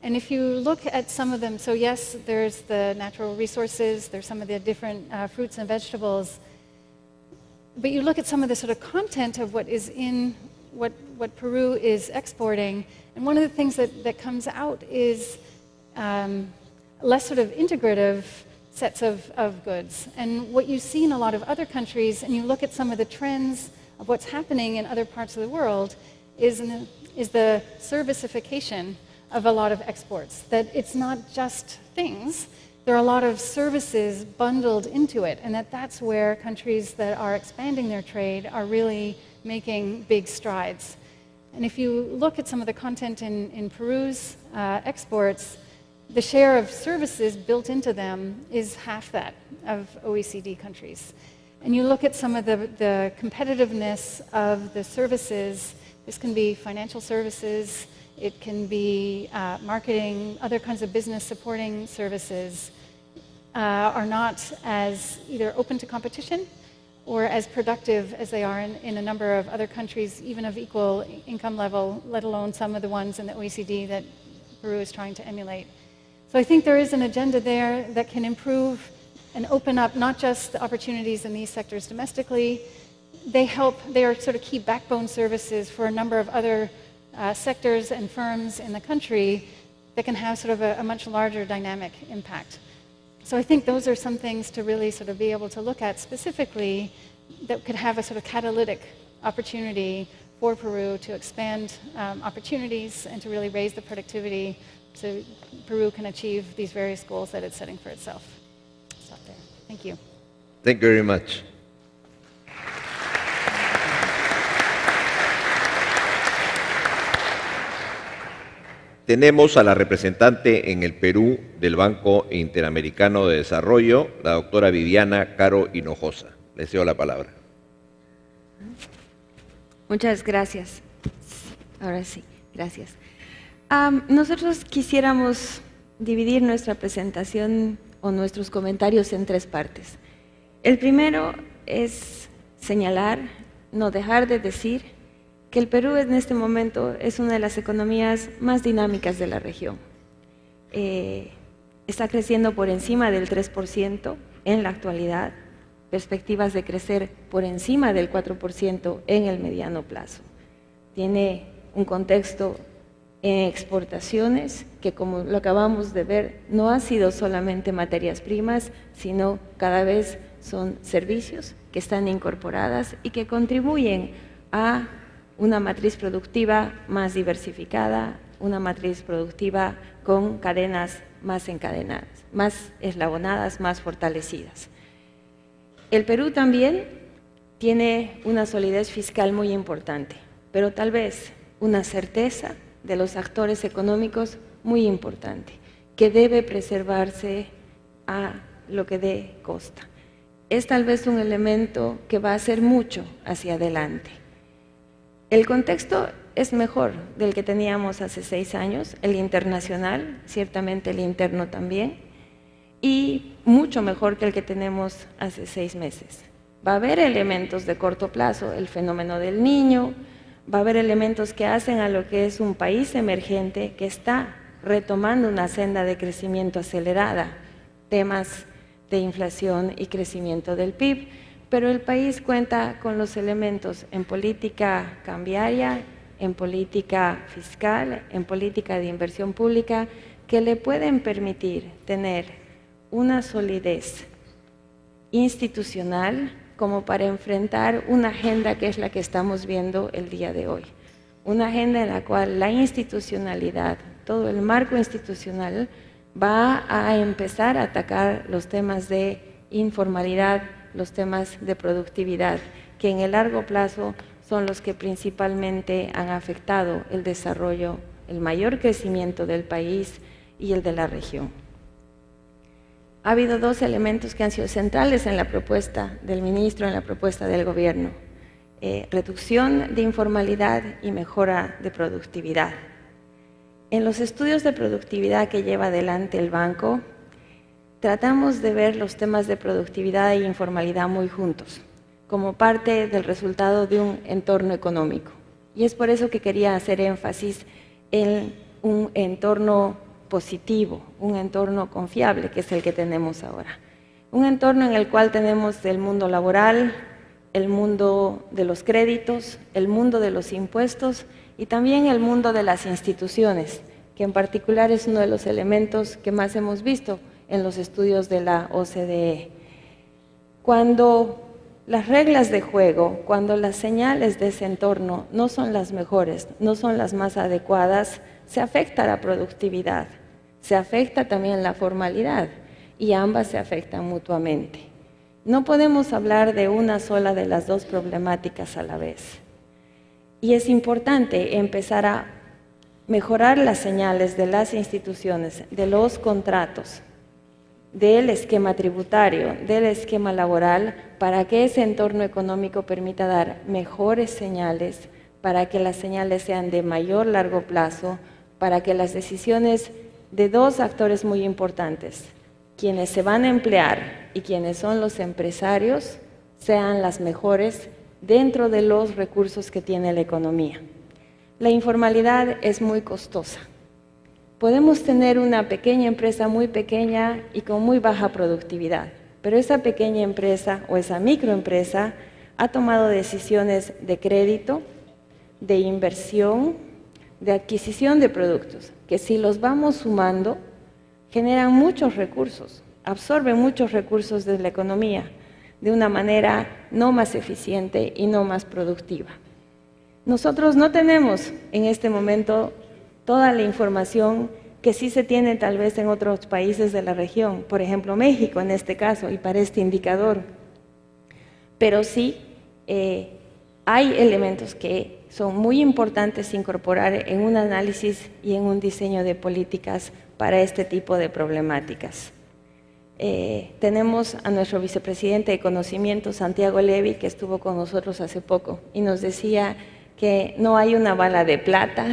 And if you look at some of them, so yes, there's the natural resources, there's some of the different fruits and vegetables, but you look at some of the sort of content of what is in what Peru is exporting, and one of the things that comes out is less sort of integrative sets of goods. And what you see in a lot of other countries, and you look at some of the trends of what's happening in other parts of the world, is the servicification of a lot of exports. That it's not just things, there are a lot of services bundled into it, and that's where countries that are expanding their trade are really making big strides. And if you look at some of the content in Peru's exports, the share of services built into them is half that of OECD countries. And you look at some of the competitiveness of the services. This can be financial services, it can be marketing, other kinds of business supporting services, are not as either open to competition or as productive as they are in a number of other countries, even of equal income level, let alone some of the ones in the OECD that Peru is trying to emulate. So I think there is an agenda there that can improve and open up not just the opportunities in these sectors domestically. They are sort of key backbone services for a number of other sectors and firms in the country that can have sort of a much larger dynamic impact. So I think those are some things to really sort of be able to look at specifically that could have a sort of catalytic opportunity for Peru to expand opportunities and to really raise the productivity so Peru can achieve these various goals that it's setting for itself. Stop there. Thank you. Thank you very much. Tenemos a la representante en el Perú del Banco Interamericano de Desarrollo, la doctora Viviana Caro Hinojosa. Le cedo la palabra. Muchas gracias. Ahora sí, gracias. Nosotros quisiéramos dividir nuestra presentación o nuestros comentarios en 3 partes. El primero es señalar, no dejar de decir, que el Perú en este momento es una de las economías más dinámicas de la región. Está creciendo por encima del 3% en la actualidad, perspectivas de crecer por encima del 4% en el mediano plazo. Tiene un contexto en exportaciones que, como lo acabamos de ver, no ha sido solamente materias primas, sino cada vez son servicios que están incorporadas y que contribuyen a una matriz productiva más diversificada, una matriz productiva con cadenas más encadenadas, más eslabonadas, más fortalecidas. El Perú también tiene una solidez fiscal muy importante, pero tal vez una certeza de los actores económicos muy importante, que debe preservarse a lo que dé costa. Es tal vez un elemento que va a hacer mucho hacia adelante. El contexto es mejor del que teníamos hace 6 años, el internacional, ciertamente el interno también, y mucho mejor que el que tenemos hace 6 meses. Va a haber elementos de corto plazo, el fenómeno del Niño, va a haber elementos que hacen a lo que es un país emergente que está retomando una senda de crecimiento acelerada, temas de inflación y crecimiento del PIB, pero el país cuenta con los elementos en política cambiaria, en política fiscal, en política de inversión pública, que le pueden permitir tener una solidez institucional como para enfrentar una agenda que es la que estamos viendo el día de hoy. Una agenda en la cual la institucionalidad, todo el marco institucional, va a empezar a atacar los temas de informalidad, los temas de productividad, que en el largo plazo son los que principalmente han afectado el desarrollo, el mayor crecimiento del país y el de la región. Ha habido 2 elementos que han sido centrales en la propuesta del ministro, en la propuesta del gobierno: reducción de informalidad y mejora de productividad. En los estudios de productividad que lleva adelante el banco, tratamos de ver los temas de productividad e informalidad muy juntos, como parte del resultado de un entorno económico. Y es por eso que quería hacer énfasis en un entorno positivo, un entorno confiable, que es el que tenemos ahora. Un entorno en el cual tenemos el mundo laboral, el mundo de los créditos, el mundo de los impuestos y también el mundo de las instituciones, que en particular es uno de los elementos que más hemos visto en los estudios de la OCDE. Cuando las reglas de juego, cuando las señales de ese entorno no son las mejores, no son las más adecuadas, se afecta la productividad, se afecta también la formalidad y ambas se afectan mutuamente. No podemos hablar de una sola de las 2 problemáticas a la vez. Y es importante empezar a mejorar las señales de las instituciones, de los contratos, del esquema tributario, del esquema laboral, para que ese entorno económico permita dar mejores señales, para que las señales sean de mayor largo plazo, para que las decisiones de 2 actores muy importantes, quienes se van a emplear y quienes son los empresarios, sean las mejores dentro de los recursos que tiene la economía. La informalidad es muy costosa. Podemos tener una pequeña empresa muy pequeña y con muy baja productividad, pero esa pequeña empresa o esa microempresa ha tomado decisiones de crédito, de inversión, de adquisición de productos, que si los vamos sumando, generan muchos recursos, absorben muchos recursos de la economía de una manera no más eficiente y no más productiva. Nosotros no tenemos en este momento toda la información que sí se tiene tal vez en otros países de la región, por ejemplo México en este caso y para este indicador, pero sí hay elementos que son muy importantes incorporar en un análisis y en un diseño de políticas para este tipo de problemáticas. Tenemos a nuestro vicepresidente de Conocimiento, Santiago Levy, que estuvo con nosotros hace poco y nos decía que no hay una bala de plata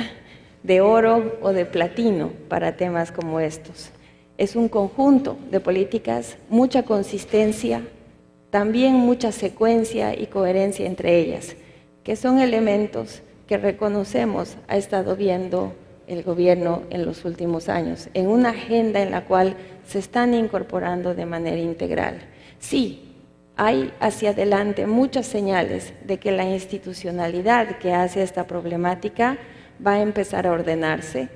de oro o de platino para temas como estos. Es un conjunto de políticas, mucha consistencia, también mucha secuencia y coherencia entre ellas, que son elementos que reconocemos ha estado viendo el gobierno en los últimos años, en una agenda en la cual se están incorporando de manera integral. Sí, hay hacia adelante muchas señales de que la institucionalidad que hace esta problemática va a empezar a ordenarse,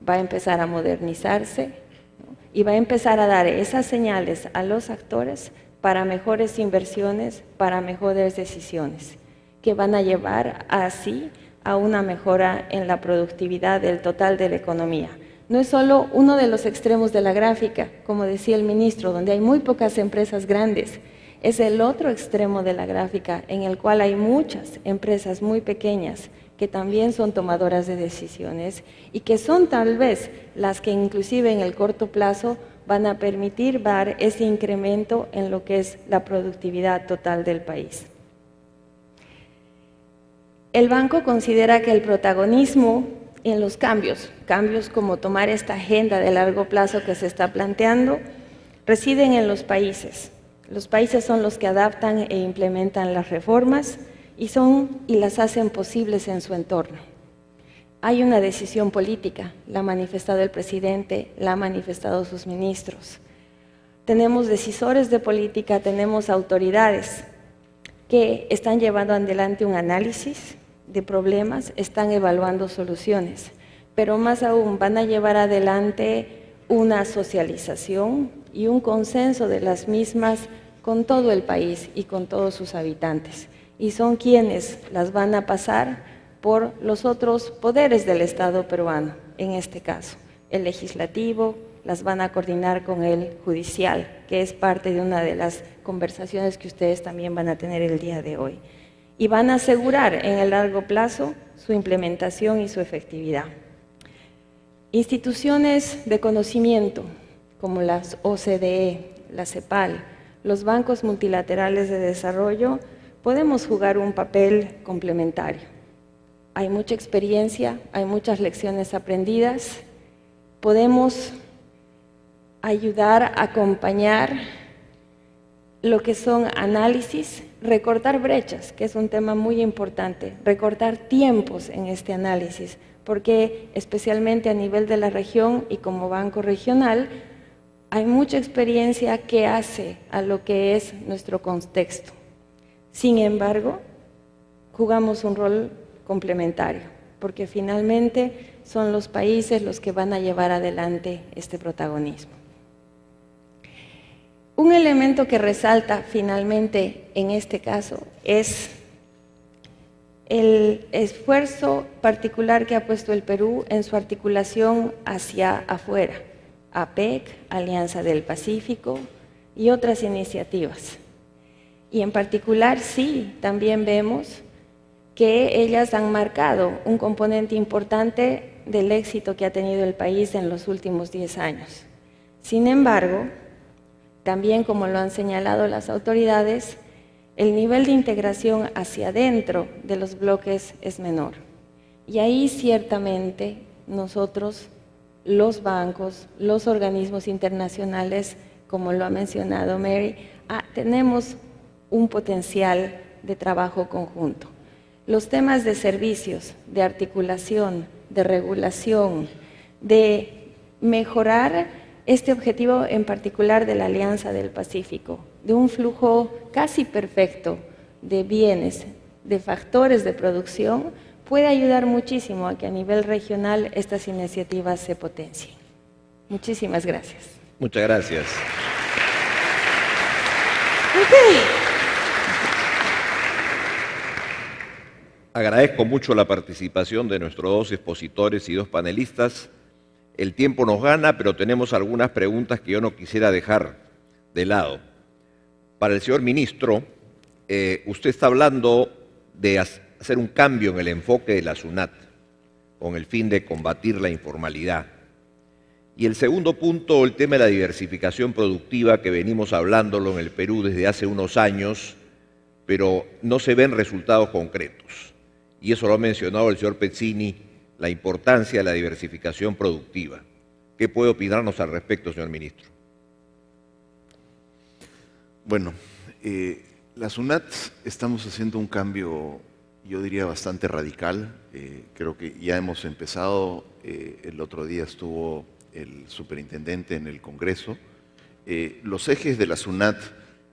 va a empezar a modernizarse, ¿no? Y va a empezar a dar esas señales a los actores para mejores inversiones, para mejores decisiones, que van a llevar así a una mejora en la productividad del total de la economía. No es solo uno de los extremos de la gráfica, como decía el ministro, donde hay muy pocas empresas grandes. Es el otro extremo de la gráfica, en el cual hay muchas empresas muy pequeñas que también son tomadoras de decisiones y que son tal vez las que inclusive en el corto plazo van a permitir dar ese incremento en lo que es la productividad total del país. El banco considera que el protagonismo en los cambios como tomar esta agenda de largo plazo que se está planteando, residen en los países. Los países son los que adaptan e implementan las reformas y las hacen posibles en su entorno. Hay una decisión política, la ha manifestado el presidente, la han manifestado sus ministros. Tenemos decisores de política, tenemos autoridades que están llevando adelante un análisis de problemas, están evaluando soluciones, pero más aún van a llevar adelante una socialización y un consenso de las mismas con todo el país y con todos sus habitantes. Y son quienes las van a pasar por los otros poderes del Estado peruano, en este caso, el legislativo, las van a coordinar con el judicial, que es parte de una de las conversaciones que ustedes también van a tener el día de hoy. Y van a asegurar en el largo plazo su implementación y su efectividad. Instituciones de conocimiento, como las OCDE, la CEPAL, los bancos multilaterales de desarrollo, podemos jugar un papel complementario. Hay mucha experiencia, hay muchas lecciones aprendidas, podemos ayudar a acompañar lo que son análisis, recortar brechas, que es un tema muy importante, recortar tiempos en este análisis, porque especialmente a nivel de la región y como banco regional, hay mucha experiencia que hace a lo que es nuestro contexto. Sin embargo, jugamos un rol complementario, porque finalmente son los países los que van a llevar adelante este protagonismo. Un elemento que resalta finalmente en este caso es el esfuerzo particular que ha puesto el Perú en su articulación hacia afuera, APEC, Alianza del Pacífico y otras iniciativas. Y en particular, sí, también vemos que ellas han marcado un componente importante del éxito que ha tenido el país en los últimos 10 años. Sin embargo, también como lo han señalado las autoridades, el nivel de integración hacia adentro de los bloques es menor. Y ahí ciertamente nosotros, los bancos, los organismos internacionales, como lo ha mencionado Mary, tenemos un potencial de trabajo conjunto. Los temas de servicios, de articulación, de regulación, de mejorar este objetivo en particular de la Alianza del Pacífico, de un flujo casi perfecto de bienes, de factores de producción, puede ayudar muchísimo a que a nivel regional estas iniciativas se potencien. Muchísimas gracias. Muchas gracias. Agradezco mucho la participación de nuestros dos expositores y dos panelistas. El tiempo nos gana, pero tenemos algunas preguntas que yo no quisiera dejar de lado. Para el señor ministro, usted está hablando de hacer un cambio en el enfoque de la SUNAT con el fin de combatir la informalidad. Y el segundo punto, el tema de la diversificación productiva, que venimos hablándolo en el Perú desde hace unos años, pero no se ven resultados concretos. Y eso lo ha mencionado el señor Pezzini la importancia de la diversificación productiva. ¿Qué puede opinarnos al respecto, señor ministro? Bueno, la SUNAT estamos haciendo un cambio, yo diría, bastante radical. Creo que ya hemos empezado. El otro día estuvo el superintendente en el Congreso. Los ejes de la SUNAT,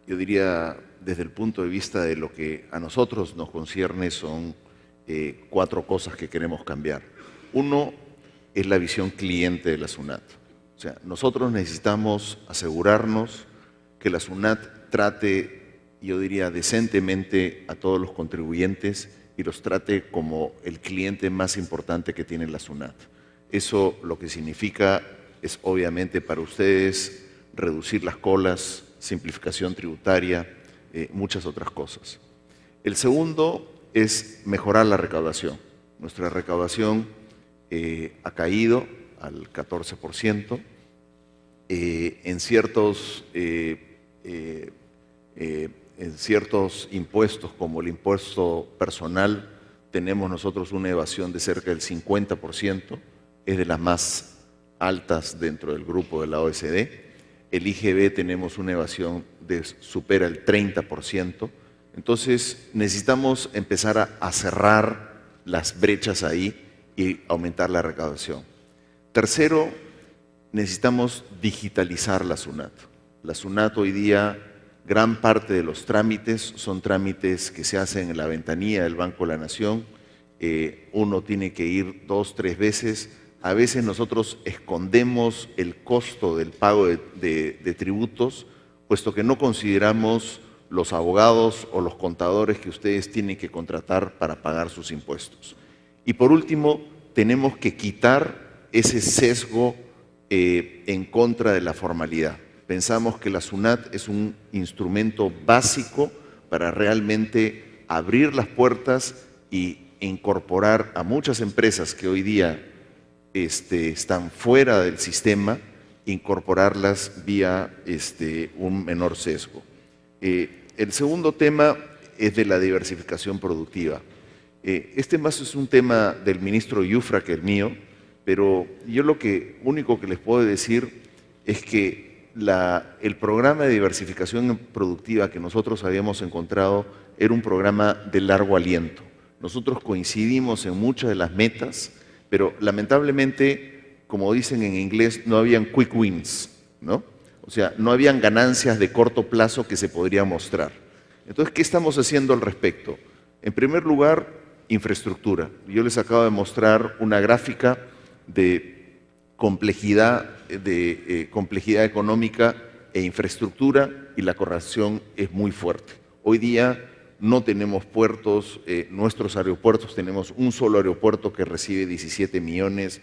yo diría, desde el punto de vista de lo que a nosotros nos concierne, son 4 cosas que queremos cambiar. Uno es la visión cliente de la SUNAT. O sea, nosotros necesitamos asegurarnos que la SUNAT trate, yo diría, decentemente a todos los contribuyentes y los trate como el cliente más importante que tiene la SUNAT. Eso lo que significa es, obviamente, para ustedes reducir las colas, simplificación tributaria, muchas otras cosas. El segundo es mejorar la recaudación. Nuestra recaudación ha caído al 14%. En ciertos impuestos, como el impuesto personal, tenemos nosotros una evasión de cerca del 50%, es de las más altas dentro del grupo de la OECD. El IGB tenemos una evasión de supera el 30%. Entonces necesitamos empezar a cerrar las brechas ahí y aumentar la recaudación. Tercero, necesitamos digitalizar la SUNAT. La SUNAT hoy día, gran parte de los trámites son trámites que se hacen en la ventanilla del Banco de la Nación. Uno tiene que ir 2, 3 veces. A veces nosotros escondemos el costo del pago de tributos, puesto que no consideramos los abogados o los contadores que ustedes tienen que contratar para pagar sus impuestos. Y por último, tenemos que quitar ese sesgo en contra de la formalidad. Pensamos que la SUNAT es un instrumento básico para realmente abrir las puertas y incorporar a muchas empresas que hoy día están fuera del sistema, incorporarlas vía un menor sesgo. El segundo tema es de la diversificación productiva. Este más es un tema del ministro Yufra que el mío, pero yo lo único que les puedo decir es que el programa de diversificación productiva que nosotros habíamos encontrado era un programa de largo aliento. Nosotros coincidimos en muchas de las metas, pero lamentablemente, como dicen en inglés, no habían quick wins, ¿no? O sea, no habían ganancias de corto plazo que se podrían mostrar. Entonces, ¿qué estamos haciendo al respecto? En primer lugar, infraestructura. Yo les acabo de mostrar una gráfica de complejidad económica e infraestructura, y la correlación es muy fuerte. Hoy día no tenemos puertos, nuestros aeropuertos, tenemos un solo aeropuerto que recibe 17 millones.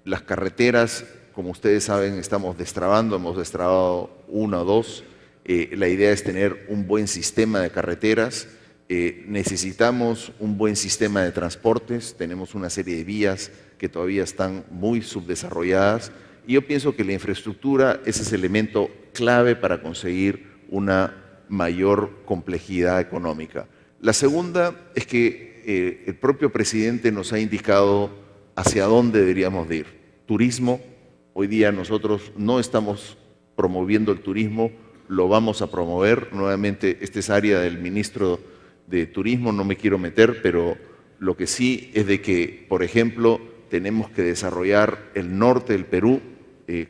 Las carreteras, como ustedes saben, estamos destrabando, hemos destrabado 1 o 2. La idea es tener un buen sistema de carreteras. Necesitamos un buen sistema de transportes. Tenemos una serie de vías que todavía están muy subdesarrolladas. Y yo pienso que la infraestructura es ese elemento clave para conseguir una mayor complejidad económica. La segunda es que el propio presidente nos ha indicado hacia dónde deberíamos de ir. Turismo. Hoy día nosotros no estamos promoviendo el turismo, lo vamos a promover. Nuevamente, esta es área del ministro de Turismo, no me quiero meter, pero lo que sí es de que, por ejemplo, tenemos que desarrollar el norte del Perú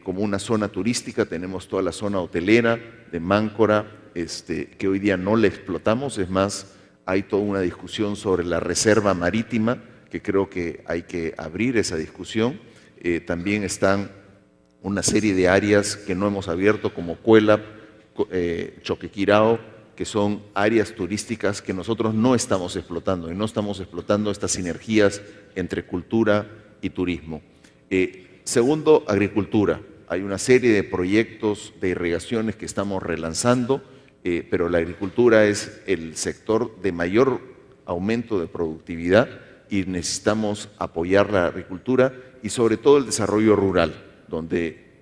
como una zona turística. Tenemos toda la zona hotelera de Máncora, que hoy día no la explotamos. Es más, hay toda una discusión sobre la reserva marítima, que creo que hay que abrir esa discusión. También están una serie de áreas que no hemos abierto, como Cuelap, Choquequirao, que son áreas turísticas que nosotros no estamos explotando, y no estamos explotando estas sinergias entre cultura y turismo. Segundo, agricultura. Hay una serie de proyectos de irrigaciones que estamos relanzando, pero la agricultura es el sector de mayor aumento de productividad y necesitamos apoyar la agricultura y sobre todo el desarrollo rural, donde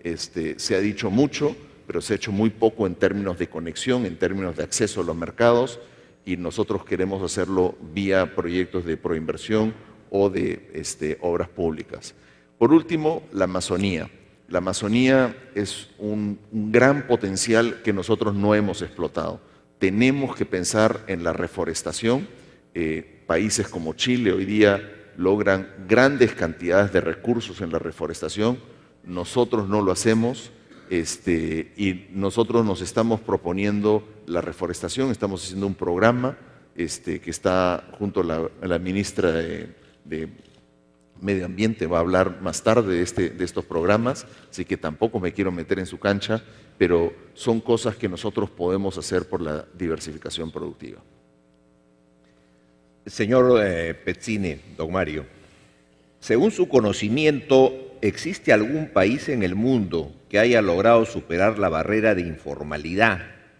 se ha dicho mucho, pero se ha hecho muy poco en términos de conexión, en términos de acceso a los mercados, y nosotros queremos hacerlo vía proyectos de proinversión o de obras públicas. Por último, la Amazonía. La Amazonía es un gran potencial que nosotros no hemos explotado. Tenemos que pensar en la reforestación. Países como Chile hoy día logran grandes cantidades de recursos en la reforestación. Nosotros no lo hacemos y nosotros nos estamos proponiendo la reforestación. Estamos haciendo un programa que está junto a la ministra de Medio Ambiente, va a hablar más tarde de estos programas, así que tampoco me quiero meter en su cancha, pero son cosas que nosotros podemos hacer por la diversificación productiva. Señor Pezzini, don Mario, según su conocimiento, ¿existe algún país en el mundo que haya logrado superar la barrera de informalidad,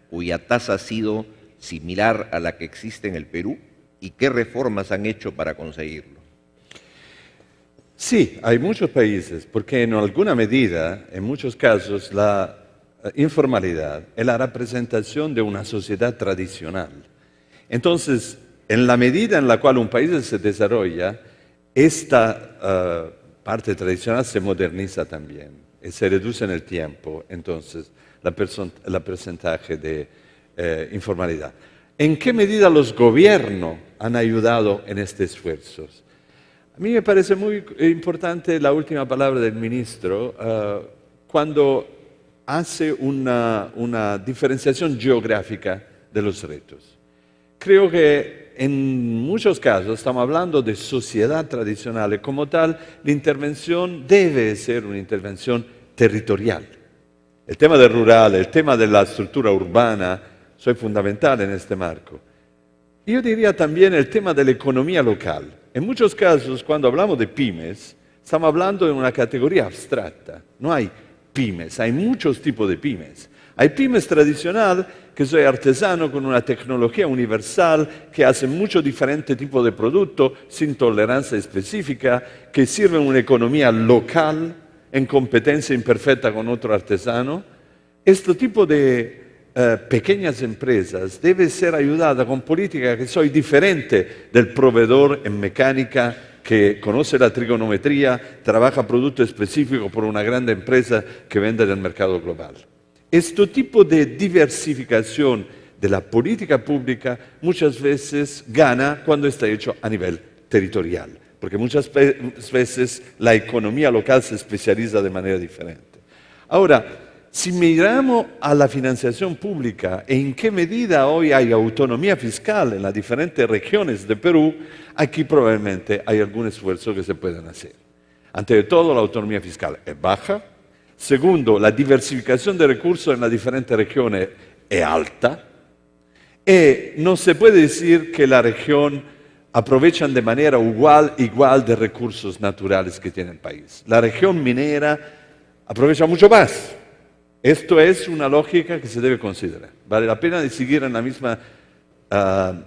cuya tasa ha sido similar a la que existe en el Perú? ¿Y qué reformas han hecho para conseguirlo? Sí, hay muchos países, porque en alguna medida, en muchos casos, la informalidad es la representación de una sociedad tradicional. Entonces, en la medida en la cual un país se desarrolla, esta parte tradicional se moderniza también y se reduce en el tiempo, entonces, la porcentaje de informalidad. ¿En qué medida los gobiernos han ayudado en estos esfuerzos? A mí me parece muy importante la última palabra del ministro cuando hace una diferenciación geográfica de los retos. Creo que en muchos casos estamos hablando de sociedad tradicional y como tal la intervención debe ser una intervención territorial. El tema del rural, el tema de la estructura urbana son fundamentales en este marco. Yo diría también el tema de la economía local. En muchos casos, cuando hablamos de pymes, estamos hablando de una categoría abstracta. No hay pymes, hay muchos tipos de pymes. Hay pymes tradicional, que soy artesano con una tecnología universal, que hacen muchos diferentes tipos de productos sin tolerancia específica, que sirven una economía local en competencia imperfecta con otro artesano. Este tipo de pequeñas empresas debe ser ayudada con políticas que son diferentes del proveedor en mecánica que conoce la trigonometría, trabaja producto específico por una gran empresa que vende en el mercado global. Este tipo de diversificación de la política pública muchas veces gana cuando está hecho a nivel territorial, porque muchas veces la economía local se especializa de manera diferente. Ahora, si miramos a la financiación pública e en qué medida hoy hay autonomía fiscal en las diferentes regiones de Perú, aquí probablemente hay algún esfuerzo que se puedan hacer. Ante todo, la autonomía fiscal es baja. Segundo, la diversificación de recursos en las diferentes regiones es alta. Y no se puede decir que la región aprovechan de manera igual de recursos naturales que tiene el país. La región minera aprovecha mucho más. Esto es una lógica que se debe considerar. ¿Vale la pena de seguir en la misma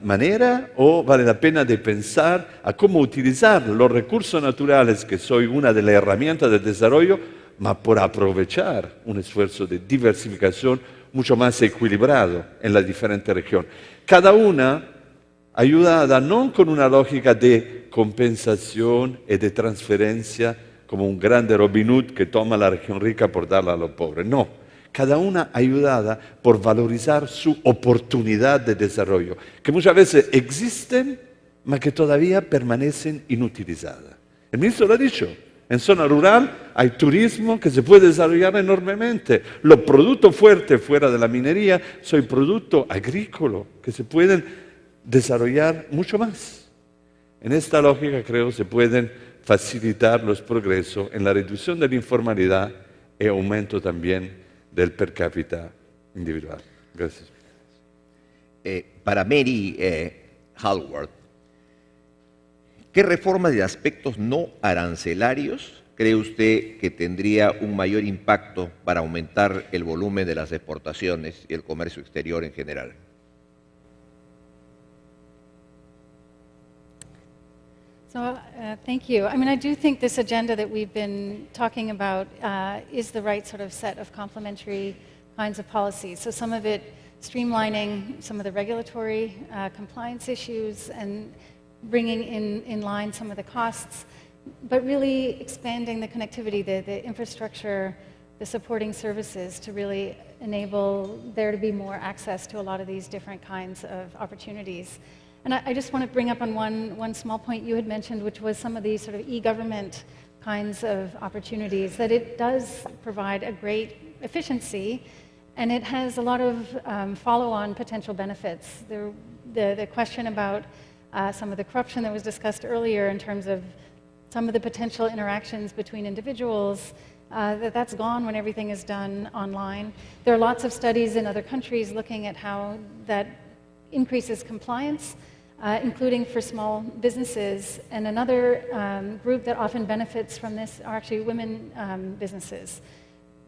manera o vale la pena de pensar a cómo utilizar los recursos naturales, que son una de las herramientas del desarrollo, mas por aprovechar un esfuerzo de diversificación mucho más equilibrado en las diferentes regiones? Cada una ayudada no con una lógica de compensación y de transferencia como un grande Robin Hood que toma la región rica por darla a los pobres. No. Cada una ayudada por valorizar su oportunidad de desarrollo, que muchas veces existen, mas que todavía permanecen inutilizadas. El ministro lo ha dicho, en zona rural hay turismo que se puede desarrollar enormemente. Los productos fuertes fuera de la minería son productos agrícolas que se pueden desarrollar mucho más. En esta lógica creo se pueden facilitar los progresos en la reducción de la informalidad y aumento también del per cápita individual. Gracias. Para Mary Hallward, ¿qué reformas de aspectos no arancelarios cree usted que tendría un mayor impacto para aumentar el volumen de las exportaciones y el comercio exterior en general? So, thank you. I mean, I do think this agenda that we've been talking about is the right sort of set of complementary kinds of policies. So some of it streamlining some of the regulatory compliance issues and bringing in line some of the costs, but really expanding the connectivity, the infrastructure, the supporting services to really enable there to be more access to a lot of these different kinds of opportunities. And I just want to bring up on one small point you had mentioned, which was some of these sort of e-government kinds of opportunities, that it does provide a great efficiency, and it has a lot of follow-on potential benefits. The question about some of the corruption that was discussed earlier in terms of some of the potential interactions between individuals, that's gone when everything is done online. There are lots of studies in other countries looking at how that increases compliance, including for small businesses. And another group that often benefits from this are actually women businesses,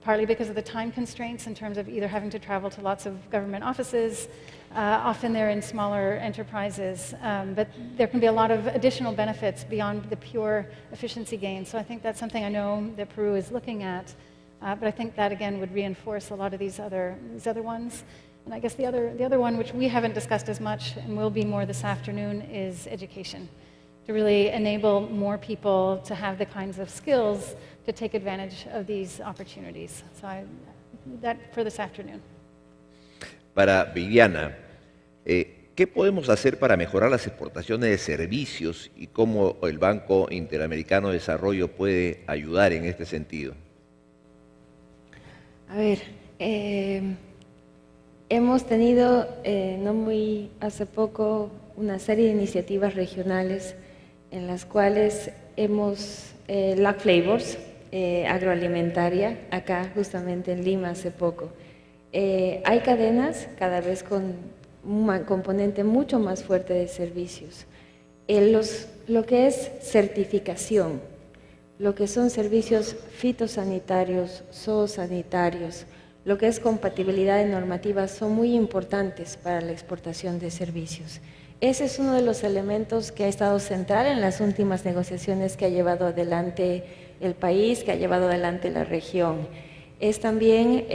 partly because of the time constraints in terms of either having to travel to lots of government offices. Often they're in smaller enterprises, but there can be a lot of additional benefits beyond the pure efficiency gain. So I think that's something I know that Peru is looking at, but I think that again would reinforce a lot of these other ones. And I guess the other one, which we haven't discussed as much and will be more this afternoon, is education, to really enable more people to have the kinds of skills to take advantage of these opportunities. So that for this afternoon. Para Viviana, ¿qué podemos hacer para mejorar las exportaciones de servicios y cómo el Banco Interamericano de Desarrollo puede ayudar en este sentido? A ver, hemos tenido no muy hace poco una serie de iniciativas regionales en las cuales hemos, LAC Flavors, agroalimentaria, acá justamente en Lima hace poco. Hay cadenas cada vez con un componente mucho más fuerte de servicios. Lo que es certificación, lo que son servicios fitosanitarios, zoosanitarios, lo que es compatibilidad de normativas son muy importantes para la exportación de servicios. Ese es uno de los elementos que ha estado central en las últimas negociaciones que ha llevado adelante el país, que ha llevado adelante la región. Es también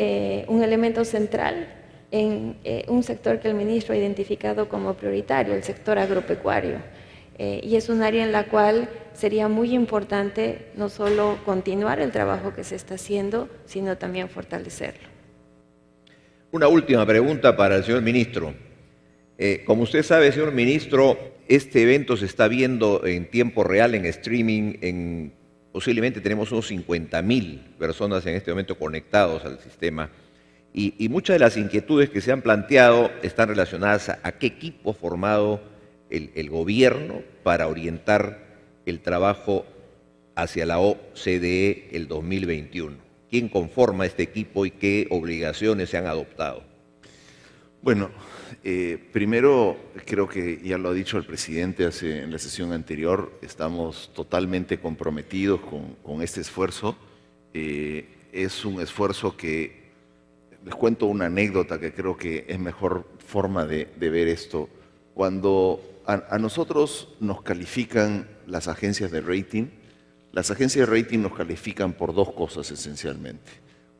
un elemento central en un sector que el ministro ha identificado como prioritario, el sector agropecuario. Y es un área en la cual sería muy importante no solo continuar el trabajo que se está haciendo, sino también fortalecerlo. Una última pregunta para el señor ministro. Como usted sabe, señor ministro, este evento se está viendo en tiempo real, en streaming, posiblemente tenemos unos 50.000 personas en este momento conectados al sistema. Y muchas de las inquietudes que se han planteado están relacionadas a qué equipo ha formado el gobierno para orientar el trabajo hacia la OCDE el 2021. ¿Quién conforma este equipo y qué obligaciones se han adoptado? Bueno, primero creo que ya lo ha dicho el presidente en la sesión anterior, estamos totalmente comprometidos con este esfuerzo. Es un esfuerzo que, les cuento una anécdota que creo que es mejor forma de ver esto. Cuando a nosotros nos califican las agencias de rating, las agencias de rating nos califican por dos cosas esencialmente.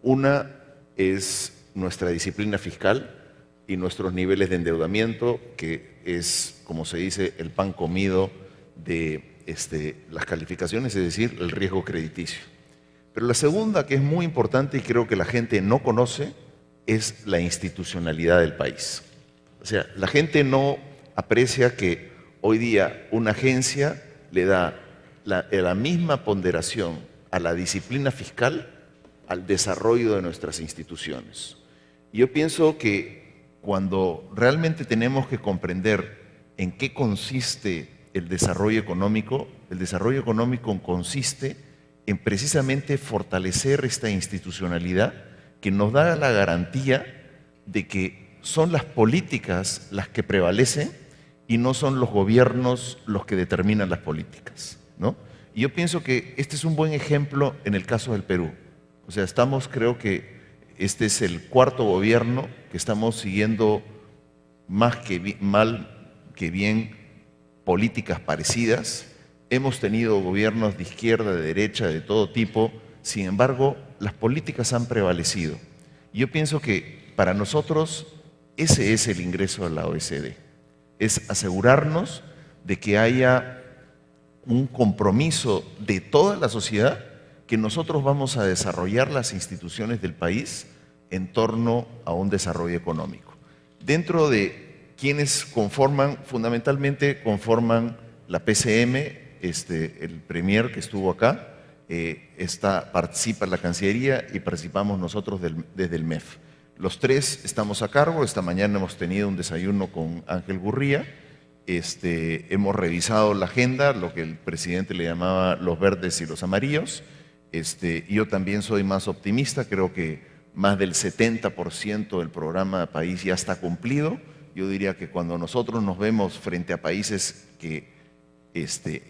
Una es nuestra disciplina fiscal y nuestros niveles de endeudamiento, que es, como se dice, el pan comido de las calificaciones, es decir, el riesgo crediticio. Pero la segunda, que es muy importante y creo que la gente no conoce, es la institucionalidad del país. O sea, la gente no aprecia que hoy día una agencia le da la misma ponderación a la disciplina fiscal al desarrollo de nuestras instituciones. Yo pienso que cuando realmente tenemos que comprender en qué consiste el desarrollo económico consiste en precisamente fortalecer esta institucionalidad que nos da la garantía de que son las políticas las que prevalecen y no son los gobiernos los que determinan las políticas, ¿no? Y yo pienso que este es un buen ejemplo en el caso del Perú. O sea, creo que este es el cuarto gobierno que estamos siguiendo mal que bien políticas parecidas. Hemos tenido gobiernos de izquierda, de derecha, de todo tipo. Sin embargo, las políticas han prevalecido. Yo pienso que para nosotros ese es el ingreso a la OECD. Es asegurarnos de que haya un compromiso de toda la sociedad que nosotros vamos a desarrollar las instituciones del país en torno a un desarrollo económico. Dentro de quienes conforman, fundamentalmente conforman la PCM, el premier que estuvo acá, participa la Cancillería y participamos nosotros desde el MEF. Los tres estamos a cargo. Esta mañana hemos tenido un desayuno con Ángel Gurría. Hemos revisado la agenda, lo que el presidente le llamaba los verdes y los amarillos. Yo también soy más optimista, creo que más del 70% del programa país ya está cumplido. Yo diría que cuando nosotros nos vemos frente a países que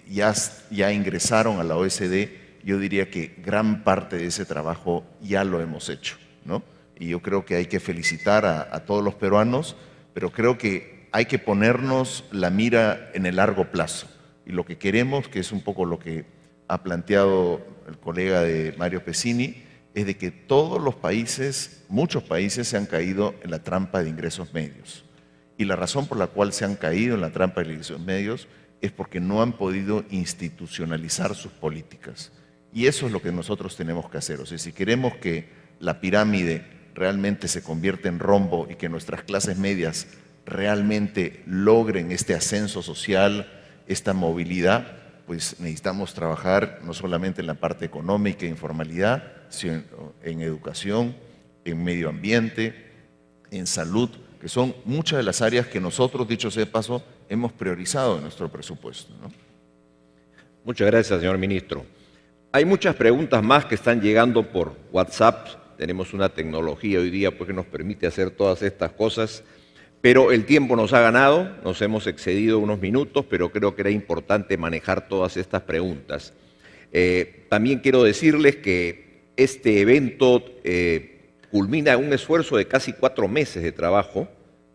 ya ingresaron a la OECD, yo diría que gran parte de ese trabajo ya lo hemos hecho, ¿no? Y yo creo que hay que felicitar a todos los peruanos, pero creo que hay que ponernos la mira en el largo plazo. Y lo que queremos, que es un poco lo que ha planteado el colega de Mario Pesini, es de que todos los países, muchos países se han caído en la trampa de ingresos medios. Y la razón por la cual se han caído en la trampa de ingresos medios es porque no han podido institucionalizar sus políticas. Y eso es lo que nosotros tenemos que hacer. O sea, si queremos que la pirámide realmente se convierta en rombo y que nuestras clases medias realmente logren este ascenso social, esta movilidad, pues necesitamos trabajar no solamente en la parte económica e informalidad, sino en educación, en medio ambiente, en salud, que son muchas de las áreas que nosotros, dicho sea de paso, hemos priorizado en nuestro presupuesto, ¿no? Muchas gracias, señor ministro. Hay muchas preguntas más que están llegando por WhatsApp. Tenemos una tecnología hoy día pues, que nos permite hacer todas estas cosas, pero el tiempo nos ha ganado, nos hemos excedido unos minutos, pero creo que era importante manejar todas estas preguntas. También quiero decirles que este evento culmina un esfuerzo de casi 4 meses de trabajo,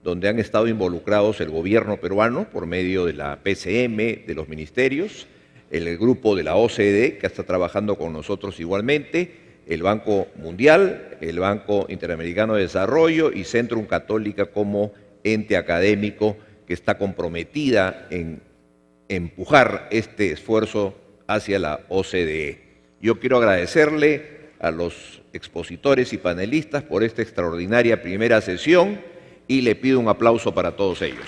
donde han estado involucrados el gobierno peruano por medio de la PCM, de los ministerios, el grupo de la OCDE, que está trabajando con nosotros igualmente, el Banco Mundial, el Banco Interamericano de Desarrollo y Centrum Católica como ente académico que está comprometida en empujar este esfuerzo hacia la OCDE. Yo quiero agradecerle a los expositores y panelistas por esta extraordinaria primera sesión y le pido un aplauso para todos ellos.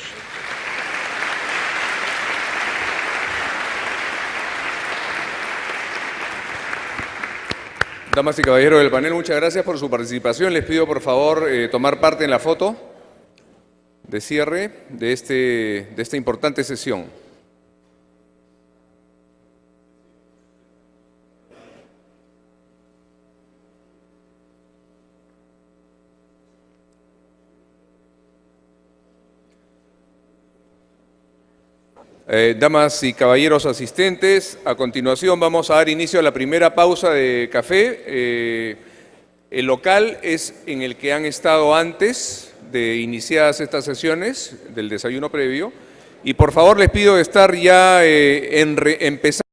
Damas y caballeros del panel, muchas gracias por su participación. Les pido por favor tomar parte en la foto de cierre de esta importante sesión. Damas y caballeros asistentes, a continuación vamos a dar inicio a la primera pausa de café. El local es en el que han estado antes de iniciadas estas sesiones del desayuno previo. Y por favor les pido estar ya empezando.